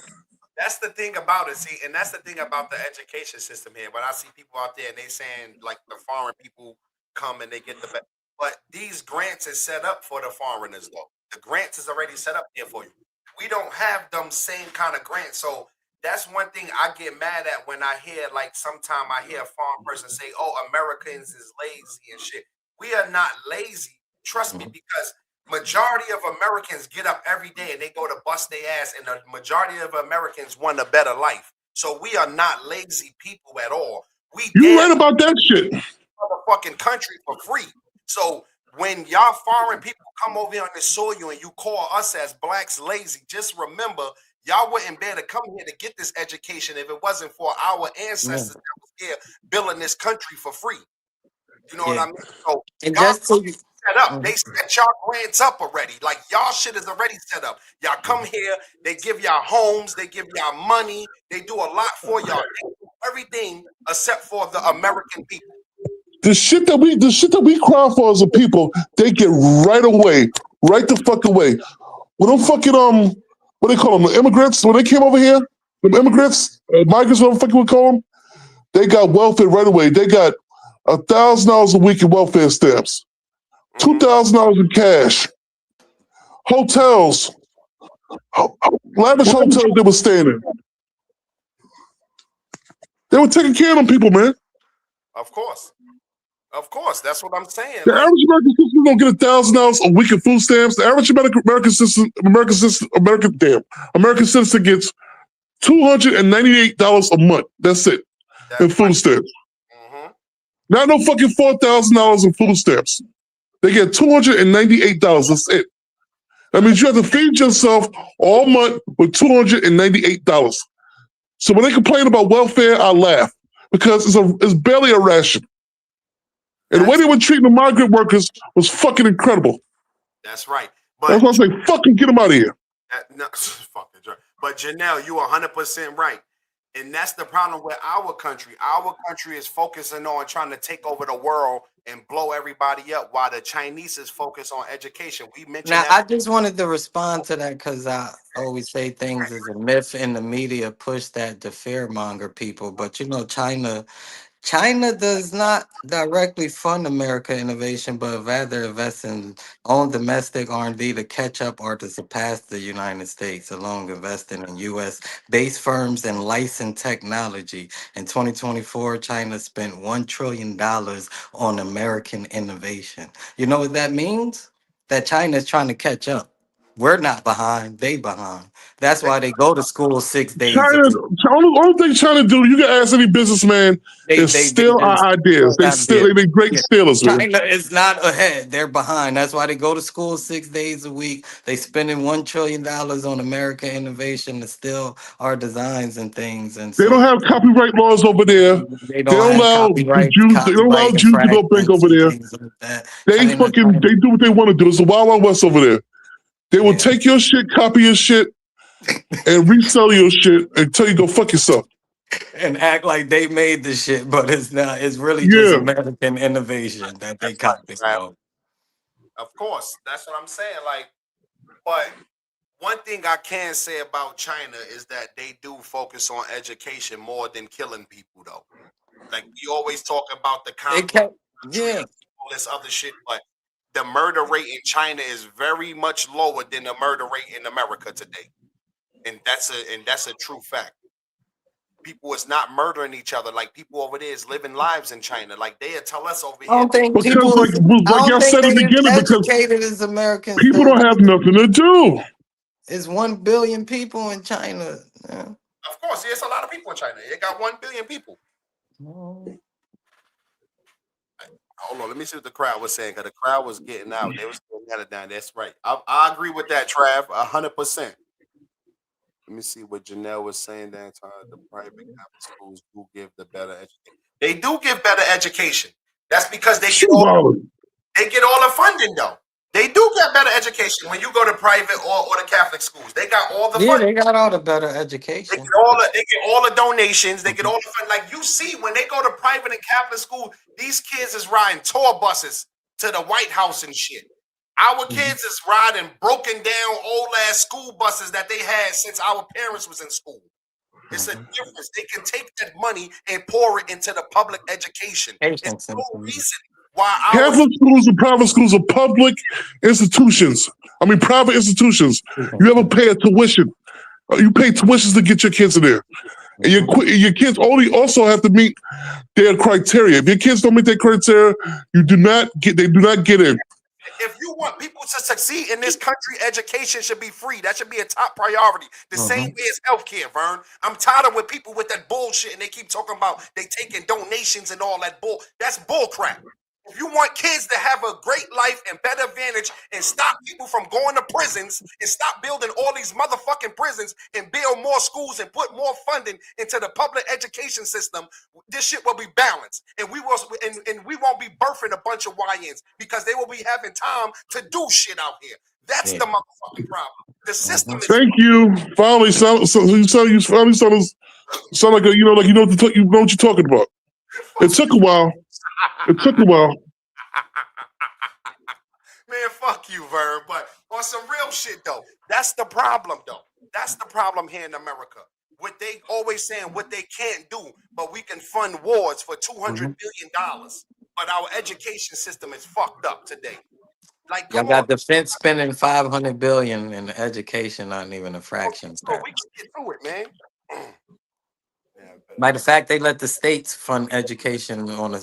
That's the thing about it. See, and that's the thing about the education system here. When I see people out there and they saying like the foreign people come and they get the best, but these grants is set up for the foreigners though. The grants is already set up here for you. We don't have them same kind of grants. So that's one thing I get mad at when I hear like sometime I hear a foreign person say, "Oh, Americans is lazy and shit." We are not lazy. Trust me, because majority of Americans get up every day and they go to bust their ass, and the majority of Americans want a better life. So we are not lazy people at all.
You right about that shit.
Motherfucking country for free. So when y'all foreign people come over here on the soil and you call us as blacks lazy, just remember y'all wouldn't be able to come here to get this education if it wasn't for our ancestors that was here building this country for free. You know what I mean? So
and just to
set up. They set y'all grants up already. Like y'all shit is already set up. Y'all come here, they give y'all homes, they give y'all money, they do a lot for y'all. They do everything except for the American people.
The shit that we cry for as a people, they get right the fuck away. When them fucking what they call them, the immigrants, when they came over here, the immigrants, migrants, whatever the fuck you would call them, they got welfare right away. They got $1,000 a week in welfare stamps, $2,000 in cash, hotels, lavish hotels they were staying in. They were taking care of them people, man.
Of course, that's what I'm saying.
The average American citizen don't get $1,000 a week in food stamps. The average American citizen gets $298 a month. That's it. In food stamps. Not no fucking $4,000 in food stamps. They get $298. That's it. That means you have to feed yourself all month with $298. So when they complain about welfare, I laugh because it's barely a ration. And the way they were treating the migrant workers was fucking incredible.
That's right.
That's
But
why I say, fucking get them out of here.
no, fucking right. But Janelle, you 100% right. And that's the problem with our country. Our country is focusing on trying to take over the world and blow everybody up, while the Chinese is focused on education. We mentioned
Now,
that.
I just wanted to respond to that because I always say things as a myth in the media push that to fearmonger people. But you know, China does not directly fund America innovation, but rather invests in own domestic R&D to catch up or to surpass the United States, along investing in U.S.-based firms and licensed technology. In 2024, China spent $1 trillion on American innovation. You know what that means? That China is trying to catch up. We're not behind; they behind. That's why they go to school 6 days a
China,
week.
only thing China do, you can ask any businessman, is
They
steal our
just
ideas. They great
yeah.
stealers, man.
China is not ahead. They're behind. That's why they go to school 6 days a week. They spending $1 trillion on American innovation to steal our designs and things. And
They don't
so
have copyright laws over there.
they
They
don't
don't
have
allow the
copyright,
Jews. They don't allow
copyright
Jews to go bank
infringements
over
and
there.
things like that.
They
China,
do what they want to do. It's the Wild Wild West over there. They will
yeah.
take your shit, copy your shit, and resell your shit and tell you go fuck yourself.
And act like they made the shit, but it's not. It's really just
Yeah.
American innovation that they
That's right,
copy.
Trav.
So
Of course, that's what I'm saying. Like, but one thing I can say about China is that they do focus on education more than killing people, though. Like, we always talk about the
they
communist
kept,
countries,
yeah.
all this other shit, but the murder rate in China is very much lower than the murder rate in America today, and that's a true fact. People is not murdering each other like people over there is living lives in China. Like they tell us over
I
here,
don't think
Because
people is. I
like
don't
y'all
think
said at
they
the
as
beginning, because
educated as Americans
people
think.
don't have nothing to do.
It's 1 billion people in China. Yeah.
of course, there's a lot of people in China. They got 1 billion people.
Mm.
Hold on, let me see what the crowd was saying because the crowd was getting out. They was getting it down. That's right. I agree with that, Trav, 100%. Let me see what Janelle was saying that time. The private Catholic schools do give the better education. They do give better education. That's because
She wild.
they get all the funding though. They do get better education when you go to private or the Catholic schools. They got all the
Yeah,
funding.
they got all the better
They
education.
get all the donations. They get
Mhm.
all the fun. Like you see, when they go to private and Catholic school, these kids is riding tour buses to the White House and shit. Our
Mhm.
kids is riding broken down old ass school buses that they had since our parents was in school. It's a
Mhm.
difference. They can take that money and pour it into the public education. It's
Education
no
system.
reason why our
Catholic schools and private schools are public institutions. I mean, private institutions. You ever
Mhm.
pay a tuition? You pay tuitions to get your kids in there. And
Mhm.
your kids only also have to meet their criteria. If your kids don't meet their criteria, they do not get in.
if you want people to succeed in this country, education should be free. That should be a top priority. The same
Mhm.
way as healthcare, Vern. I'm tired of with people with that bullshit and they keep talking about they taking donations and all that bull. That's bull crap. If you want kids to have a great life and better advantage and stop people from going to prisons and stop building all these motherfucking prisons and build more schools and put more funding into the public education system, this shit will be balanced. And we won't be birthing a bunch of YNs because they will be having time to do shit out here. That's
Yeah.
the motherfucking problem. The system
Mhm.
is
Thank you. Finally, you finally sound like like you know what you're talking about. It took a while. It took a while.
Man, fuck you, Vern. But on some real shit though, that's the problem though. That's the problem here in America. What they always saying what they can't do, but we can fund wars for
Mhm.
$200 billion. But our education system is fucked up today. Like,
Y'all
come on,
got defense spending 500 billion in education, not even a
we'll
fraction
get
of
through it.
that.
We can get through it, man. Yeah, but
By the fact they let the states fund education on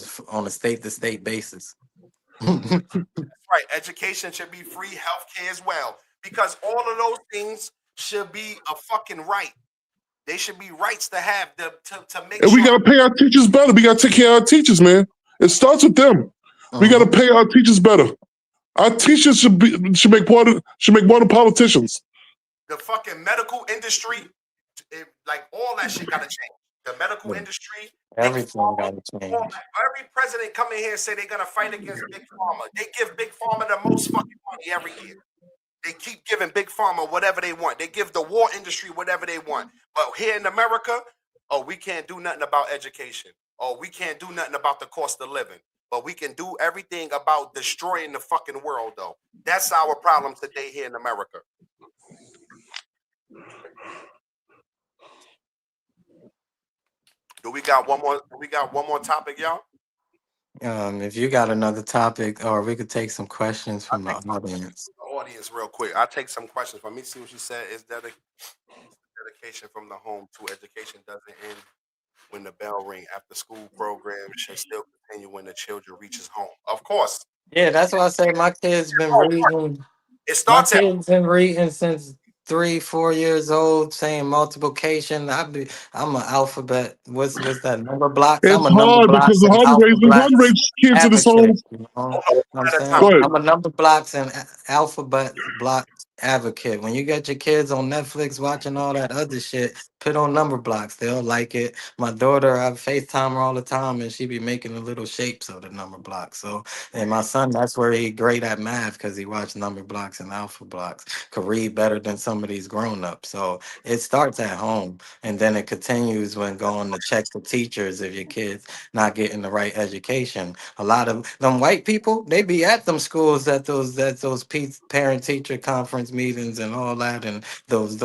a state to state basis.
right. Education should be free, healthcare as well. Because all of those things should be a fucking right. They should be rights to have to make
And we
sure.
gotta pay our teachers better. We gotta take care of our teachers, man. It starts with them. We gotta
Mhm.
pay our teachers better. Our teachers should make more than politicians.
The fucking medical industry like all that shit got to change. The medical
Yeah.
industry, big
Everything
pharma,
got to change.
every president come in here and say they're gonna fight against big pharma. They give big pharma the most fucking money every year. They keep giving big pharma whatever they want. They give the war industry whatever they want. But here in America, oh, we can't do nothing about education. Oh, we can't do nothing about the cost of living. But we can do everything about destroying the fucking world, though. That's our problem today here in America. Do we got one more? Do we got one more topic, y'all?
If you got another topic, or we could take some questions
I'll
from the
take some questions
audience.
from the audience real quick. I'll take some questions from me. See what she said. Is dedication from the home to education doesn't end when the bell ring. After school program should still continue when the children reaches home. Of course,
Yeah, that's why I say my kids been
oh,
reading.
it
My
starts at
kids been reading since 3, 4 years old, saying multiplication. I'm an alphabet. What's that number blocks? I'm
It's
a number
hard because
blocks and
it's hard to
alphabets
raise kids in this home.
advocate. You know
hold on,
what I'm
one at a
saying?
time.
Go ahead.
I'm a number blocks and alphabet blocks advocate. When you get your kids on Netflix watching all that other shit, put on number blocks. They'll like it. My daughter, I FaceTime her all the time and she be making the little shapes of the number blocks. So, and my son, that's where he great at math because he watched number blocks and alpha blocks. Could read better than some of these grown ups. So it starts at home and then it continues when going to check the teachers if your kids not getting the right education. A lot of them white people, they be at them schools at those parent teacher conference meetings and all that, and those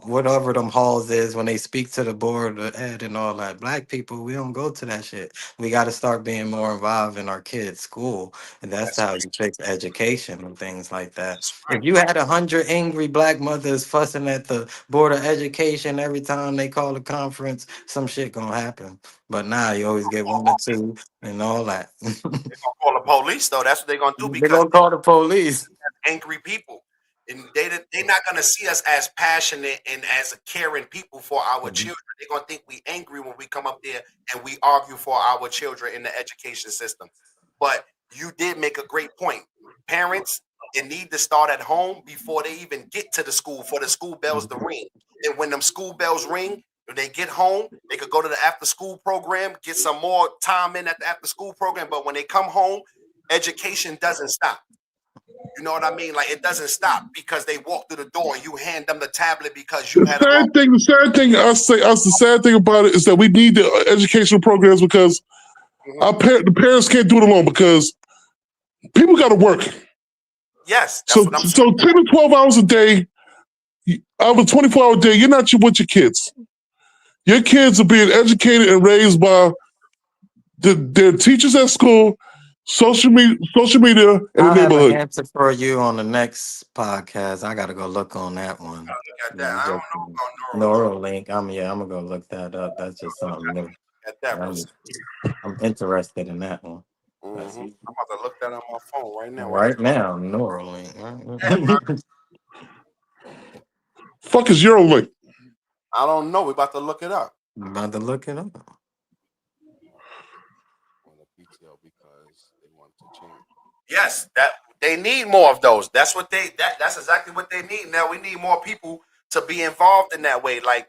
whatever them halls is when they speak to the board of ed and all that. Black people, we don't go to that shit. We got to start being more involved in our kids' school, and that's
That's
how you fix education and things like that.
that's
If
right.
you had 100 angry black mothers fussing at the board of education every time they call a conference, some shit gonna happen. But now you always get one or two and all that.
They're gonna call the police though. That's what they're gonna do
They're
because
gonna call the police.
angry people, and they're not gonna see us as passionate and as a caring people for our
Mhm.
children. They're gonna think we angry when we come up there and we argue for our children in the education system. But you did make a great point. Parents, it need to start at home before they even get to the school for the school bells to
Mhm.
ring. And when them school bells ring, when they get home, they could go to the after school program, get some more time in at the after school program. But when they come home, education doesn't stop. You know what I mean? Like it doesn't stop because they walk through the door and you hand them the tablet because you had a long.
The sad thing, the sad thing about it is that we need the educational programs because
Mhm.
the parents can't do it alone because people got to work.
Yes, that's
So,
what I'm saying.
so 10 to 12 hours a day, out of a 24-hour day, you're not with your kids. Your kids are being educated and raised by their teachers at school, social media, and the
I'll have an
neighborhood.
answer for you on the next podcast. I gotta go look on that one.
Look at that.
You
I
just
don't know about Neuralink.
Neuralink. I'm gonna go look that up. That's just something new.
Look at that,
I'm,
Rosette.
I'm interested in that one. That's
I'm about to look that on my phone right now while you
right
talk.
now, Neuralink.
Yeah, bro.
Right?
Fuck is Eurolink?
I don't know. We're about to look it up.
I'm about to look it up.
On the PTO because they want to change. Yes, that they need more of those. That's what that's exactly what they need. Now we need more people to be involved in that way. Like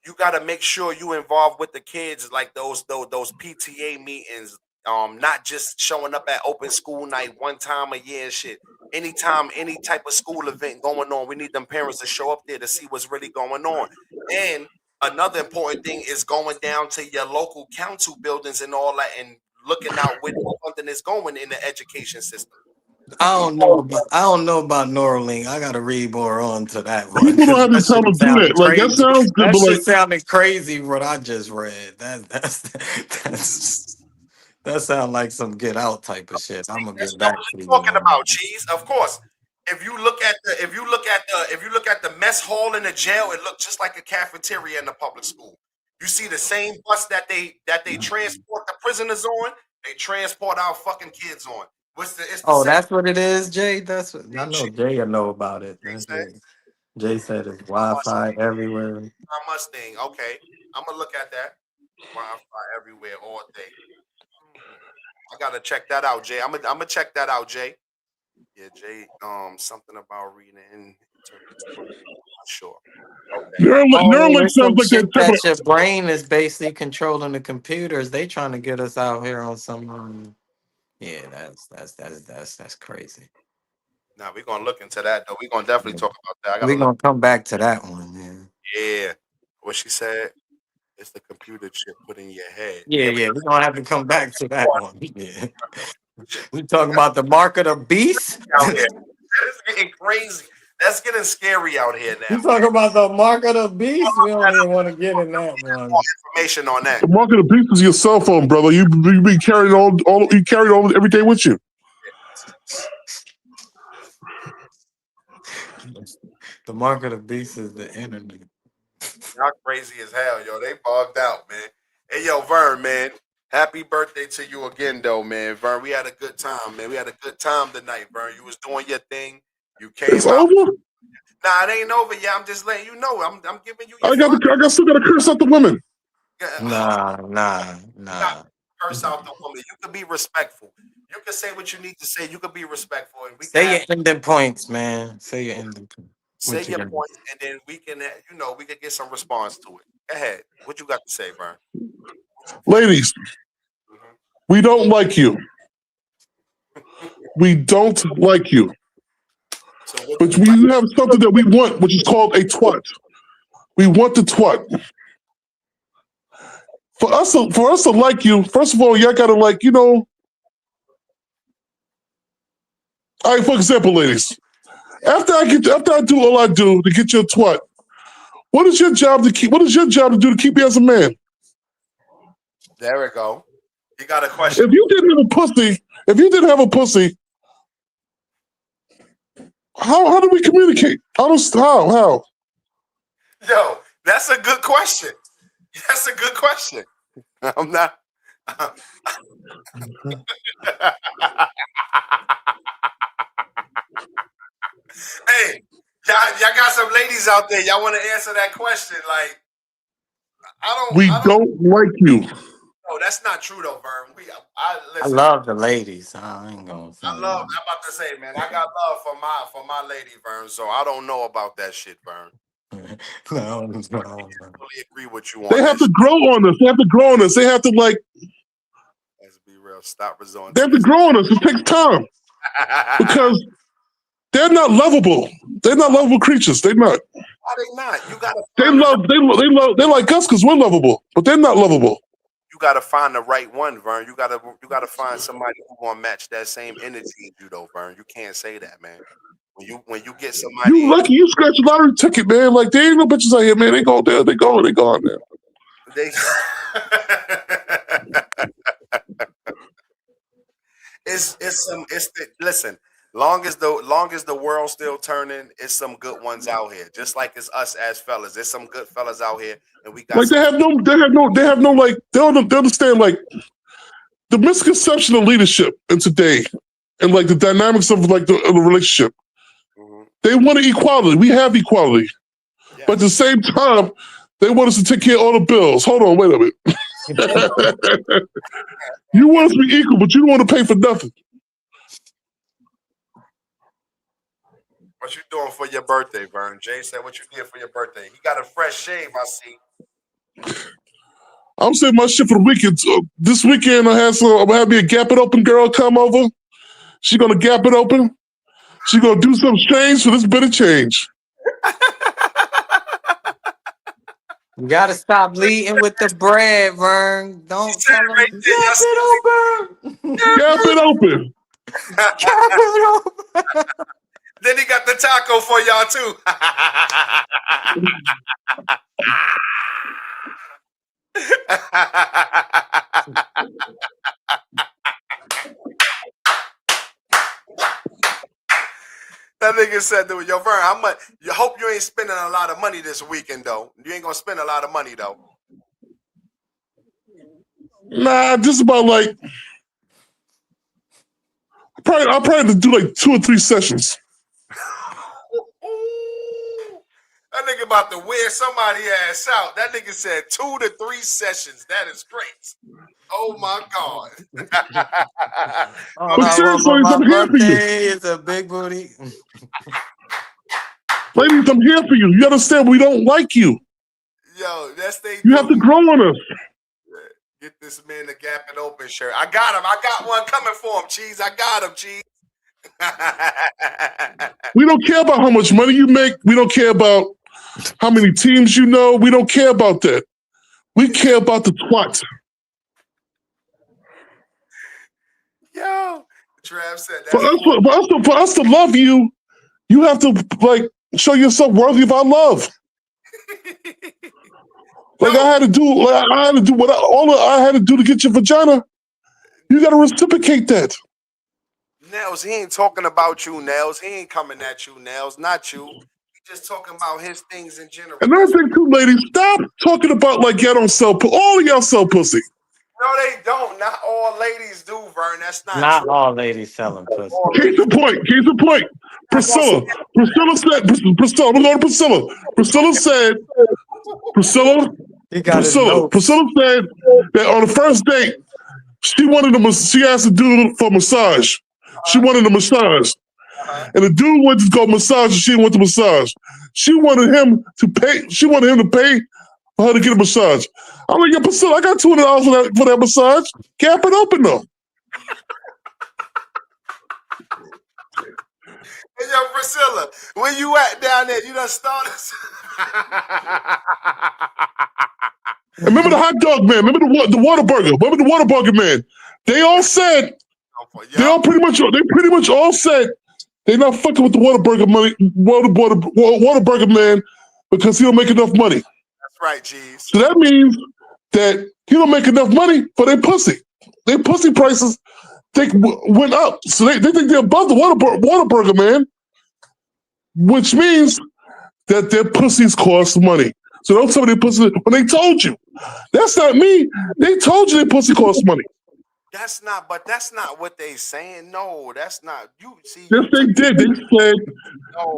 you got to make sure you involved with the kids, like those PTA meetings. Not just showing up at open school night one time a year and shit. Anytime, any type of school event going on, we need them parents to show up there to see what's really going on. And another important thing is going down to your local council buildings and all that, and looking out where the funding is going in the education system.
I don't know about Neuralink. I gotta read more on to that one
People don't
because
have the
that
time
shit
to do that.
sounded
Like that
crazy.
sounds good,
That
but like
shit sounded crazy. What I just read. That's that sound like some get out type of shit. I'm gonna
That's
get
what
back to
I'm
you
talking
on
about,
that.
cheese. Of course. If you look at the mess hall in the jail, it looked just like a cafeteria in the public school. You see the same bus that they transport the prisoners on, they transport our fucking kids on. It's the
Oh,
same
that's what it is, Jay. That's what I know.
shit.
Jay will know about it.
They
That's
say
it. Jay said it's Wi-Fi everywhere.
Mustang. Okay, I'm gonna look at that. Wi-Fi everywhere all day. I gotta check that out, Jay. I'm gonna check that out, Jay. Yeah, Jay. Something about reading in interpretation. I'm not sure.
Neuralink
It's some
sounds like that
shit
type of.
that your brain is basically controlling the computers. They trying to get us out here on some. Yeah, that's crazy.
Now we're gonna look into that though. We're gonna definitely talk about that. I gotta
We're
look.
gonna come back to that one, man.
Yeah, what she said. It's the computer chip put in your head.
Yeah,
Yeah,
yeah, we're gonna have to come back to that one. Yeah. We talking about the mark of the beast?
out here. It's getting crazy. That's getting scary out here now.
You talking about the mark of the beast? We don't even want to get in that
More
one.
information on that.
The mark of the beast is your cell phone, brother. You be carrying you carry it all every day with you.
The mark of the beast is the internet.
Y'all crazy as hell, yo. They bugged out, man. Hey, yo, Vern, man. Happy birthday to you again, though, man. Vern, we had a good time, man. We had a good time tonight, Vern. You was doing your thing. You
It's
came out.
over.
Nah, it ain't over yet. I'm just letting you know. I'm giving you your
Still got to curse out the women.
Nah.
Not curse out the woman. You can be respectful. You can say what you need to say. You can be respectful, and we can
Say
have,
your ending points, man. Say your ending points.
say
What you
your
got?
points, and then we can, we can get some response to it. Go ahead. What you got to say, Vern?
Ladies, we don't like you. We don't like you.
So what
But we have something that we want, which is called a twat. We want the twat. For us to like you, first of all, y'all gotta all right, for example, ladies, after I do all I do to get you a twat, what is your job to do to keep me as a man?
There we go. You got a question.
If you didn't have a pussy, how do we communicate? How?
Yo, that's a good question. That's a good question. I'm not. Hey, y'all got some ladies out there. Y'all want to answer that question? Like,
We
I don't.
don't like you.
No, that's not true though, Vern.
I
Listen.
love the ladies. I ain't gonna say.
I'm about to say, man. I got love for my lady, Vern. So I don't know about that shit, Vern.
No.
Fully agree with you on
They
that.
have to grow on us. They have to grow on us. They have to
Let's be real. Stop resorting
They
to
have to
this.
grow on us. It takes time because they're not lovable. They're not lovable creatures. They're not.
Why they not? You gotta
They
find
they like us because we're lovable, but they're not lovable.
you gotta find the right one, Vern. You gotta find somebody who gonna match that same energy as you though, Vern. You can't say that, man. When you get
You
somebody
lucky you scratch a lottery ticket, man. Like there ain't no bitches out here, man. They go there, they gone there.
they listen, long as the world's still turning, it's some good ones out here. Just like it's us as fellas. There's some good fellas out here, and we got
Like
some
they have no like they understand like the misconception of leadership in today and like the dynamics of like the relationship.
Mhm.
They want equality. We have equality.
Yes.
But at the same time, they want us to take care of all the bills. Hold on, wait a minute. You want us to be equal, but you don't want to pay for nothing.
What you doing for your birthday, Vern? Jay said, "What you did for your birthday?" He got a fresh shave. I see.
I'm saying my shit for the weekend. This weekend, I'm gonna have me a Gap It Open girl come over. She gonna gap it open. She gonna do some change for this bit of change.
You gotta stop leading with the bread, Vern. Don't tell them.
Right there,
Gap it open.
Gap it open.
Gap it open.
Then he got the taco for y'all too. That nigga said, "Yo, Vern, how much? You hope you ain't spending a lot of money this weekend, though. You ain't gonna spend a lot of money, though."
Nah, just about like I'll probably do like 2 or 3 sessions.
That nigga about to wear somebody ass out. That nigga said 2 to 3 sessions. That is great. Oh my god.
Oh,
But seriously,
my
I'm here for you.
birthday is a big booty.
Ladies, I'm here for you. You understand? We don't like you.
Yo, that's they
You
do.
have to grow on us.
Get this man the Gap and Open shirt. I got him. I got one coming for him, Cheese. I got him, Cheese.
We don't care about how much money you make. We don't care about how many teams you know. We don't care about that. We care about the twat.
Yo, Trav said
For
that's
us,
for
for us to love you, you have to like show yourself worthy of our love. Like
no.
I had to do what I had to do to get your vagina. You got to reciprocate that.
Nails, he ain't talking about you, Nails. He ain't coming at you, Nails. Not you. He just talking about his things in general.
Another thing too, ladies, stop talking about like y'all don't sell pussy. All of y'all sell pussy.
No, they don't. Not all ladies do, Vern. That's not
Not
true.
all ladies selling pussy.
Case in point. Case in point. Priscilla. Priscilla said. Priscilla. I'm going to Priscilla. Priscilla said. Priscilla.
He got his
Priscilla.
notes.
Priscilla said that on the first date, she wanted a. She asked the dude for a massage. She wanted a massage, and the dude went to go massage, and she went to massage. She wanted him to pay. She wanted him to pay for her to get a massage. I'm like, yeah, Priscilla, I got $200 for that massage. Cap it open though.
Hey, yo, Priscilla, where you at down there? You done started.
And remember the hot dog man. Remember the Whataburger. Remember the Whataburger man. They all said. They all pretty much. They pretty much all said they're not fucking with the Whataburger money. Whataburger man because he don't make enough money.
That's right, Cheese.
So that means that he don't make enough money for their pussy. Their pussy prices went up. So they think they're above the Whataburger man, which means that their pussies cost money. So don't tell me their pussy when they told you. That's not me. They told you their pussy costs money.
That's not what they saying. No, that's not. You see.
Yes, they did. They said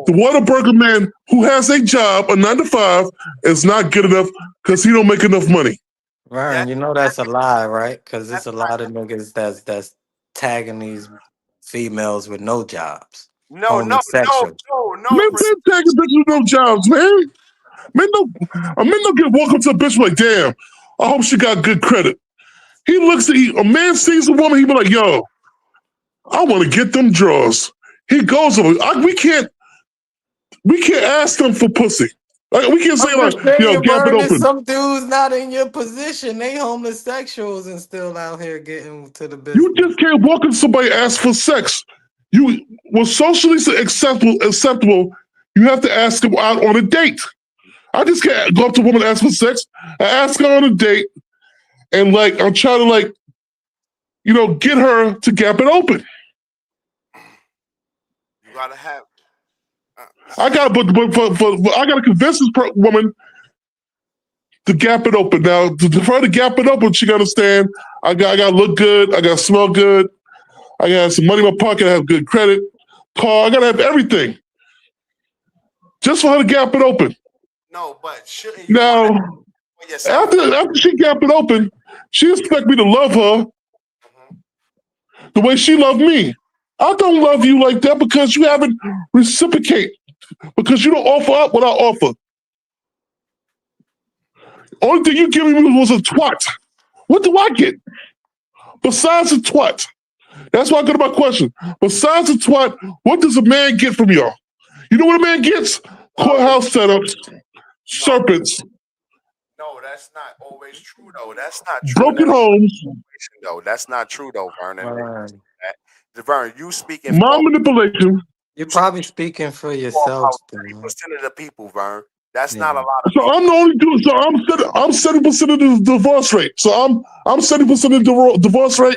the Whataburger man who has a job, a 9 to 5, is not good enough because he don't make enough money.
Vern, you know that's a lie, right? Because there's a lot of niggas that's tagging these females with no jobs.
No.
Men been tagging bitches with no jobs, man. Men don't get walk up to a bitch like, damn, I hope she got good credit. He looks at a man sees a woman, he be like, yo, I want to get them draws. He goes over. We can't ask them for pussy. Like, we can't say like, yo, gap it open.
Some dudes not in your position. They homosexuals and still out here getting to the business.
You just can't walk up to somebody and ask for sex. You was socially acceptable. You have to ask them out on a date. I just can't go up to a woman and ask for sex. I ask her on a date, and like I'm trying to like, get her to gap it open.
You gotta have.
I gotta convince this woman to gap it open. Now, for her to gap it open, she gotta understand. I gotta look good. I gotta smell good. I gotta have some money in my pocket. I have good credit, car. I gotta have everything, just for her to gap it open.
No, but shouldn't you?
Now, after she gap it open, she expect me to love her the way she loved me. I don't love you like that because you haven't reciprocate. Because you don't offer up what I offer. Only thing you gave me was a twat. What do I get? Besides a twat. That's why I go to my question. Besides a twat, what does a man get from y'all? You know what a man gets? Courthouse setups, serpents.
No, that's not always true though. That's not true.
Broken homes.
No, that's not true though, Vernon. Vern, you speaking
for manipulation.
You're probably speaking for yourself.
30% of the people, Vern. That's not a lot of
people. So I'm the only dude. So I'm 70% of the divorce rate. So I'm 70% of the divorce rate.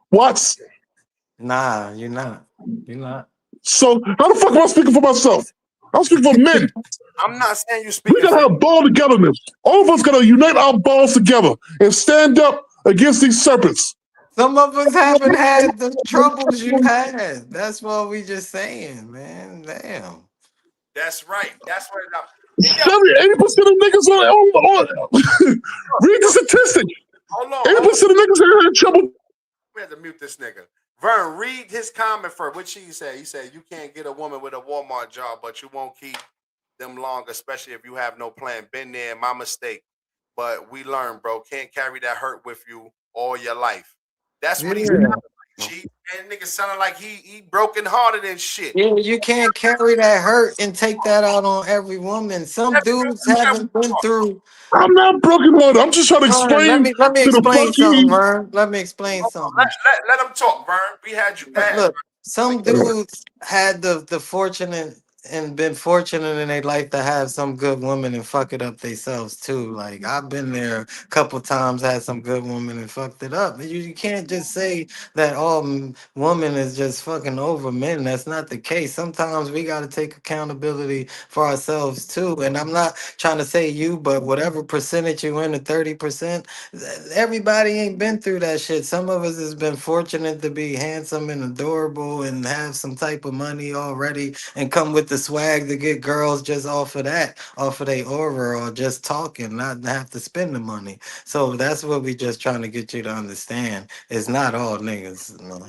What?
Nah, you're not. You're not.
So how the fuck am I speaking for myself? I'm speaking for men.
I'm not saying you speaking.
We gotta have ball togetherness. All of us gotta unite our balls together and stand up against these serpents.
Some of us haven't had the troubles you had. That's what we just saying, man. Damn.
That's right. That's right.
80% of niggas read the statistic.
Hold on.
80% of niggas are in trouble.
We had to mute this nigga. Vern, read his comment first. What he said? He said you can't get a woman with a Walmart job, but you won't keep them long, especially if you have no plan. Been there, my mistake. But we learn, bro. Can't carry that hurt with you all your life. That's what he sounded
Yeah.
like, G. And nigga sounded like he broken hearted and shit.
Yeah, you can't carry that hurt and take that out on every woman. Some dudes haven't been through.
I'm not broken hearted. I'm just trying to
Vern,
explain
let me
to the
explain something,
fucking.
Vern. Let me explain
Hold on, let,
something.
let, let him talk, Vern. We had you
Look,
bad.
look, some dudes had the fortunate and been fortunate in their life to have some good women and fuck it up themselves too. Like I've been there a couple times, had some good women and fucked it up. You can't just say that all woman is just fucking over men. That's not the case. Sometimes we got to take accountability for ourselves too. And I'm not trying to say you, but whatever percentage you in, the 30%. Everybody ain't been through that shit. Some of us has been fortunate to be handsome and adorable and have some type of money already and come with the swag to get girls just off of that, off of their aura or just talking, not have to spend the money. So that's what we just trying to get you to understand. It's not all niggas, no.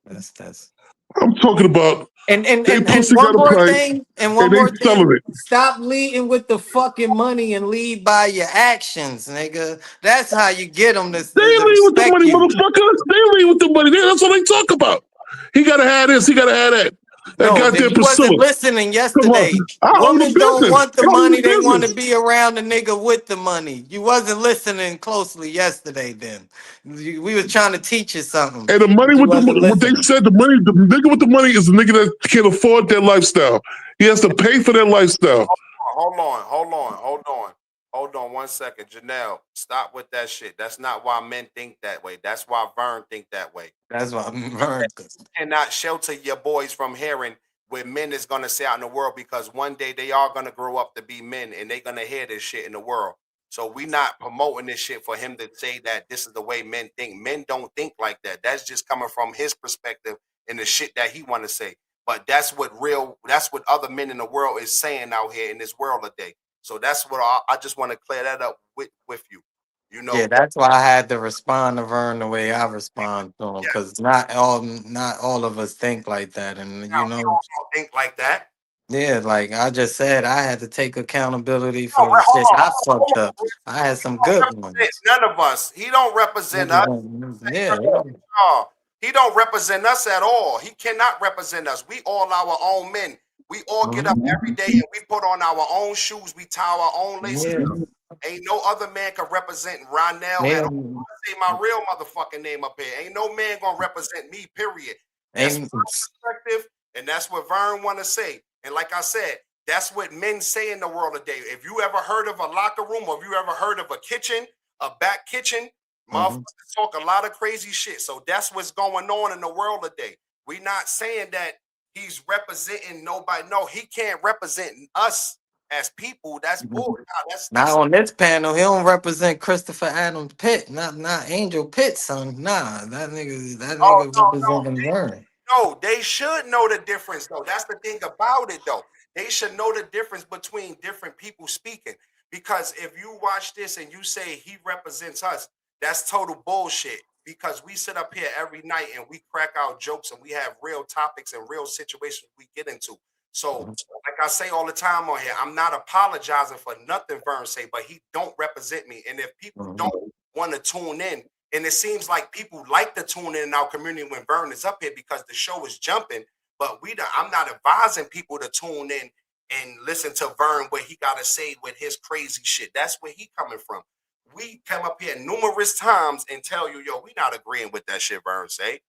That's
I'm talking about
and
pussy
one
got a
more
price
thing, and
and
one
they
more thing.
selling it.
Stop leading with the fucking money and lead by your actions, nigga. That's how you get them
They
to
leave with the
respect
money,
you.
motherfuckers. They leave with the money. That's what they talk about. He gotta have this. He gotta have that. That
No, then
goddamn
you wasn't
Priscilla.
listening
Come on.
yesterday.
I own the
Women don't
business.
want the
I own
money;
the
they want to
business.
be around the nigga with the money. You wasn't listening closely yesterday. Then we was trying to teach you something,
And the money
but you
with the
wasn't
what they
listening.
said, the nigga with the money is the nigga that can afford their lifestyle. He has to pay for their lifestyle.
Hold on 1 second. Janelle, stop with that shit. That's not why men think that way. That's why Vern think that way.
That's what I'm learned.
Cannot shelter your boys from hearing what men is gonna say out in the world because one day they are gonna grow up to be men and they're gonna hear this shit in the world. So we not promoting this shit for him to say that this is the way men think. Men don't think like that. That's just coming from his perspective and the shit that he want to say. But that's what other men in the world is saying out here in this world today. So that's what I just want to clear that up with you. You
Yeah,
know,
that's why I had to respond to Vern the way I respond to him,
yeah.
because not all of us think like that, and
Now we don't think like that.
yeah, like I just said, I had to take accountability
No,
for the
hold
shit
on,
I
hold
fucked
on.
up. I had
He
some
don't
good
represent
ones.
none of us. He don't represent us.
Yeah,
No, he don't represent us at all. He cannot represent us. We all our own men. We all get up every day and we put on our own shoes. We tie our own laces.
yeah,
Ain't no other man can represent Ronell at all.
yeah.
I say my real motherfucking name up here. Ain't no man gonna represent me. Period. That's
Ain't
my perspective, and that's what Vern want to say. And like I said, that's what men say in the world today. If you ever heard of a locker room, or if you ever heard of a kitchen, a back kitchen,
mhm.
motherfuckers talk a lot of crazy shit. So that's what's going on in the world today. We not saying that he's representing nobody. No, he can't represent us as people. That's bull. Nah,
Not
that's
on this panel. He don't represent Christopher Adams Pitt, not Angel Pitt, son. Nah, that
oh
nigga
no,
representing Vern.
no, they should know the difference, though. That's the thing about it, though. They should know the difference between different people speaking. Because if you watch this and you say he represents us, that's total bullshit. Because we sit up here every night and we crack out jokes and we have real topics and real situations we get into. So, like I say all the time on here, I'm not apologizing for nothing Vern say, but he don't represent me. And if people
Mhm.
don't want to tune in, and it seems like people like to tune in our community when Vern is up here because the show is jumping. But I'm not advising people to tune in and listen to Vern what he got to say with his crazy shit. That's where he coming from. We come up here numerous times and tell you, yo, we not agreeing with that shit Vern say.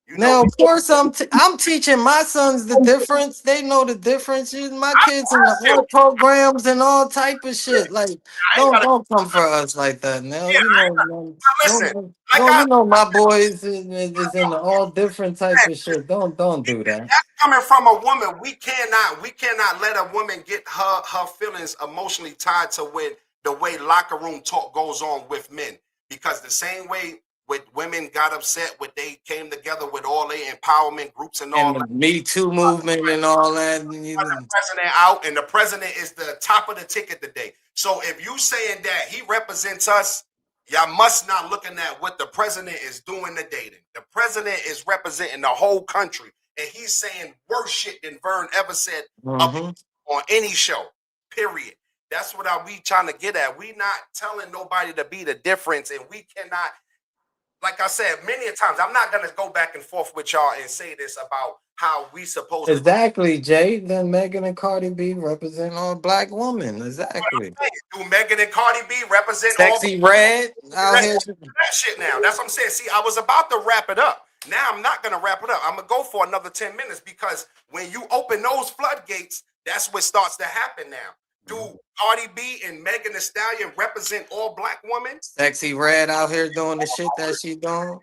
You know,
Now, of course, I'm teaching my sons the difference. They know the difference. My kids in the
I
art programs and all type of shit. Like,
ain't got to.
don't come for us like that. Now,
Yeah,
you know, man,
listen, like
don't
I
you know my boys is in the all different type
said,
of shit. Don't do that.
that's coming from a woman. We cannot let a woman get her feelings emotionally tied to when the way locker room talk goes on with men. Because the same way with women got upset when they came together with all their empowerment groups and all
And
that,
the Me Too movement and all that.
got the president out, and the president is the top of the ticket today. So if you saying that he represents us, y'all must not looking at what the president is doing today. The president is representing the whole country, and he's saying worse shit than Vern ever said up
Mhm.
on any show. Period. That's what we trying to get at. We not telling nobody to be the difference, and we cannot. Like I said many a times, I'm not gonna go back and forth with y'all and say this about how we supposed to.
Exactly, Jay. Then Megan and Cardi B represent all black women.
What
Exactly.
I'm saying, do Megan and Cardi B represent all
Sexy Red out here.
that shit now? That's what I'm saying. See, I was about to wrap it up. Now I'm not gonna wrap it up. I'm gonna go for another 10 minutes because when you open those floodgates, that's what starts to happen now. Do Cardi B and Megan Thee Stallion represent all black women?
Sexy Red out here doing the shit that she doing.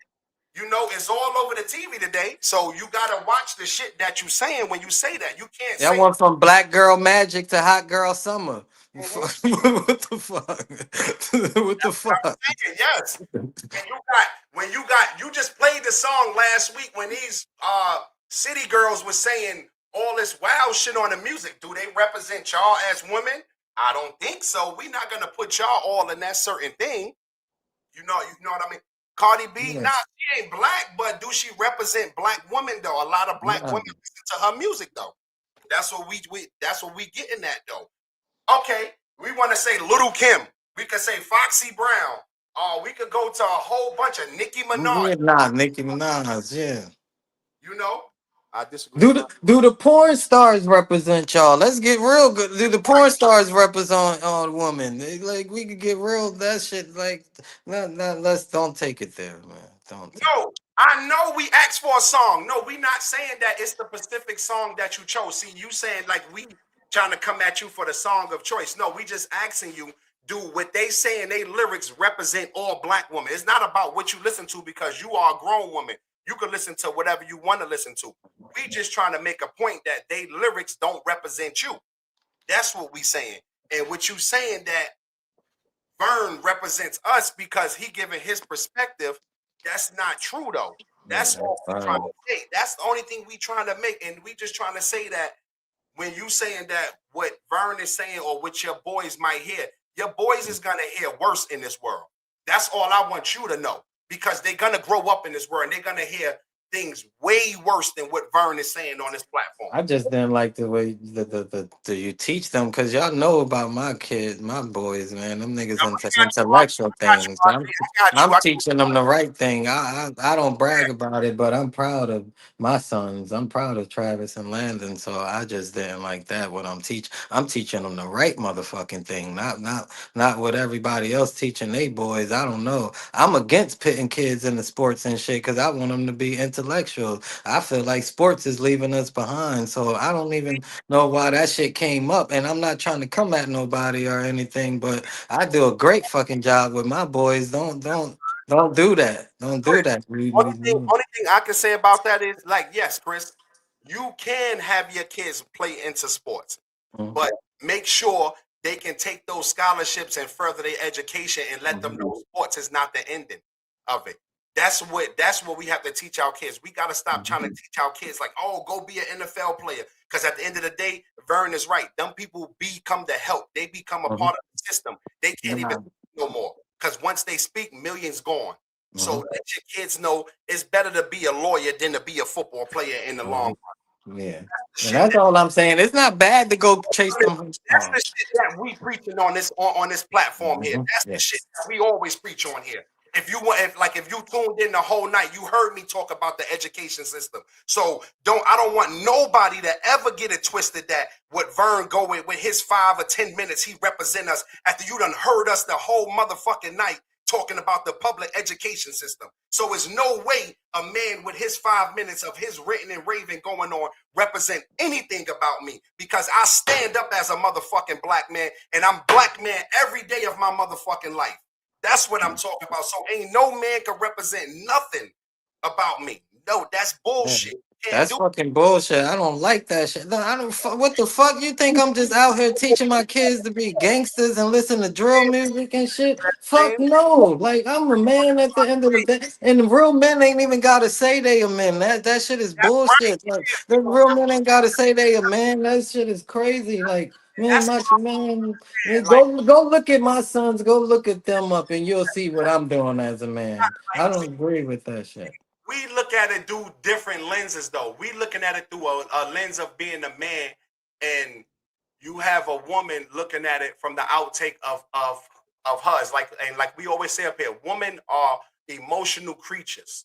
You know, it's all over the TV today. So you gotta watch the shit that you saying when you say that. You can't
That
say
went from Black Girl Magic to Hot Girl Summer.
mhm.
What the fuck? What the fuck?
Saying, yes. You just played the song last week when these city girls was saying all this wild shit on the music. Do they represent y'all as women? I don't think so. We're not gonna put y'all all in that certain thing. You know what I mean? Cardi B,
Yeah.
nah, she ain't black, but do she represent black women though? A lot of black
Nah.
women listen to her music though. That's what we getting at though. Okay, we want to say Little Kim. We could say Foxy Brown. We could go to a whole bunch of Nicki Minaj.
Yeah, nah, Nicki Minaj, yeah.
You know, I disagree
Do
with
the
her.
do the porn stars represent y'all? Let's get real good. Do the porn stars represent all women? Like we could get real that shit. Like, let's don't take it there, man. Don't take.
No, I know we asked for a song. No, we not saying that it's the specific song that you chose. See, you saying like we trying to come at you for the song of choice. No, we just asking you, do what they say in they lyrics represent all black women? It's not about what you listen to because you are a grown woman. You can listen to whatever you want to listen to. We just trying to make a point that they lyrics don't represent you. That's what we saying. And what you saying that Vern represents us because he giving his perspective. That's not true though.
Yeah,
That's
that's
all we trying
fine.
to say. That's the only thing we trying to make, and we just trying to say that when you saying that what Vern is saying or what your boys might hear, your boys is gonna hear worse in this world. That's all I want you to know because they're gonna grow up in this world and they're gonna hear things way worse than what Vern is saying on this platform.
I just didn't like the way the you teach them because y'all know about my kids, my boys, man. Them niggas
I
into
got you.
intellectual
I got you.
things.
I got you.
I'm
I
teaching them the right thing. I don't brag about it, but I'm proud of my sons. I'm proud of Travis and Landon. So I just didn't like that. What I'm teaching them the right motherfucking thing, not what everybody else teaching they boys. I don't know. I'm against pitting kids into sports and shit because I want them to be intellectual. I feel like sports is leaving us behind. So I don't even know why that shit came up. And I'm not trying to come at nobody or anything, but I do a great fucking job with my boys. Don't do that. Don't do
Chris,
that.
only thing I can say about that is like, yes, Chris, you can have your kids play into sports,
Mhm,
but make sure they can take those scholarships and further their education and let them
mhm,
know sports is not the ending of it. That's what we have to teach our kids. We got to stop trying to
mhm,
teach our kids like, oh, go be an NFL player. Because at the end of the day, Vern is right. Them people become the help. They become a
mhm.
part of the system. They can't even
Nah,
speak no more. Because once they speak, millions gone. So
mhm,
let your kids know it's better to be a lawyer than to be a football player in the long
mhm.
run.
Yeah.
The
And
shit
that's all I'm saying. It's not bad to go chase them.
that's the shit that we preaching on this platform here.
Mhm,
That's the shit
yes.
that we always preach on here. If you want, if you tuned in the whole night, you heard me talk about the education system. So I don't want nobody to ever get it twisted that what Vern go with his 5 or 10 minutes, he represent us after you done heard us the whole motherfucking night talking about the public education system. So it's no way a man with his 5 minutes of his written and raving going on represent anything about me because I stand up as a motherfucking black man and I'm black man every day of my motherfucking life. That's what I'm talking about. So ain't no man can represent nothing about me. No, that's
Yeah.
bullshit. You can't
That's
do
fucking bullshit. I don't like that shit. No, I don't. What the fuck? You think I'm just out here teaching my kids to be gangsters and listen to drill music and shit? Fuck
it.
no. Like I'm a man at the end of the day, and the real men ain't even gotta say they a man. That shit is
That's right.
bullshit. Like the real men ain't gotta say they a man. That shit is crazy. Like man,
That's
my
what I'm
man,
saying. Like,
go look at my sons. Go look at them up, and you'll see what I'm doing as a man. I
see,
don't agree with that shit.
we look at it through different lenses, though. We looking at it through a lens of being a man, and you have a woman looking at it from the outtake of hers. Like we always say up here, women are emotional creatures.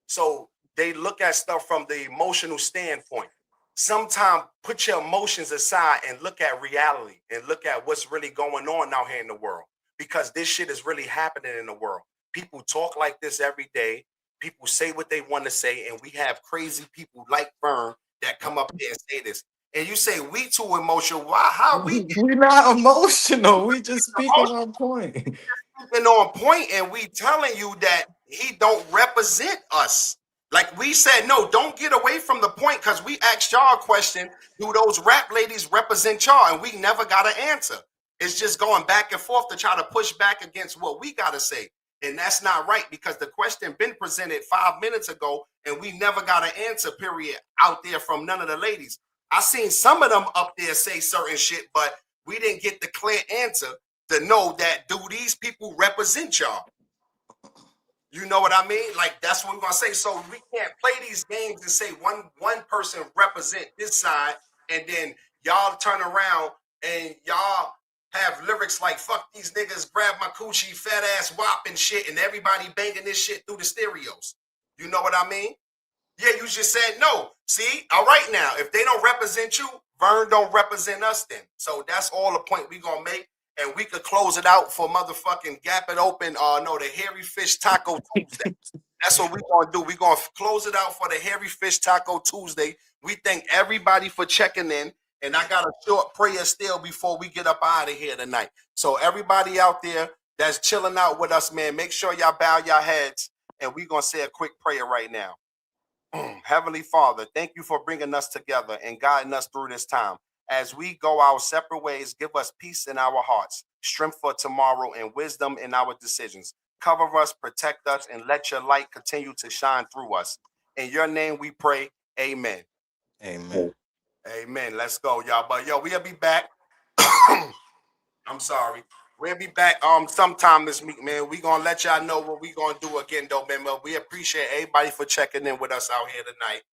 So they look at stuff from the emotional standpoint. Sometimes put your emotions aside and look at reality and look at what's really going on out here in the world, because this shit is really happening in the world. People talk like this every day. People say what they want to say, and we have crazy people like Vern that come up there and say this. And you say we too emotional. Why? How we get
We're not emotional. We just speaking
emotional?
our point.
Keeping on point, and we telling you that he don't represent us. Like we said, no, don't get away from the point, because we asked y'all a question: do those rap ladies represent y'all? And we never got an answer. It's just going back and forth to try to push back against what we gotta say, and that's not right, because the question been presented 5 minutes ago, and we never got an answer. Period. Out there from none of the ladies. I seen some of them up there say certain shit, but we didn't get the clear answer to know that do these people represent y'all? You know what I mean? Like that's what we're gonna say. So we can't play these games and say one person represent this side, and then y'all turn around and y'all have lyrics like "fuck these niggas, grab my coochie, fat ass wop" and shit, and everybody banging this shit through the stereos. You know what I mean? Yeah, you just said no. See, all right now, if they don't represent you, Vern don't represent us then. So that's all the point we gonna make. And we could close it out for motherfucking Gap It Open, no, the Hairy Fish Taco Tuesday. That's what we gonna do. We gonna close it out for the Hairy Fish Taco Tuesday. We thank everybody for checking in. And I got a short prayer still before we get up out of here tonight. So everybody out there that's chilling out with us, man, make sure y'all bow your heads, and we gonna say a quick prayer right now. Heavenly Father, thank you for bringing us together and guiding us through this time. As we go our separate ways, give us peace in our hearts, strength for tomorrow, and wisdom in our decisions. Cover us, protect us, and let your light continue to shine through us. In your name we pray. Amen.
Amen.
Amen. Let's go, y'all. But yo, we'll be back. I'm sorry. We'll be back sometime this week, man. We gonna let y'all know what we gonna do again, though, man. But we appreciate everybody for checking in with us out here tonight.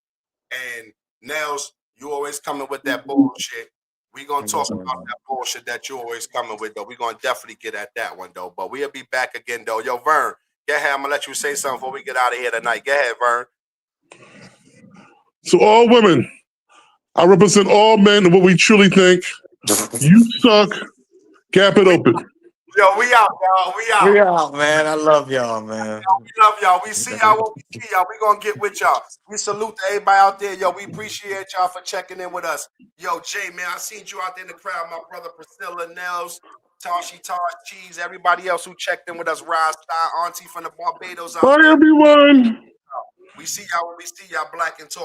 And Nels, you always coming with that bullshit. We gonna talk about that bullshit that you always coming with, though. We gonna definitely get at that one, though. But we'll be back again, though. Yo, Vern, go ahead. I'm gonna let you say something before we get out of here tonight. Go ahead, Vern.
So all women, I represent all men and what we truly think. You suck. Gap it open.
Yo, we out, y'all. We out.
We out, man. I love y'all, man.
We love y'all. We see y'all when we see y'all. We gonna get with y'all. We salute to everybody out there. Yo, we appreciate y'all for checking in with us. Yo, Jay, man, I seen you out there in the crowd. My brother Priscilla, Nels, Tashi, Tosh, Cheese, everybody else who checked in with us. Rod Stein, Auntie from the Barbados out
Bye,
there.
everyone.
We see y'all when we see y'all. Black and Talk.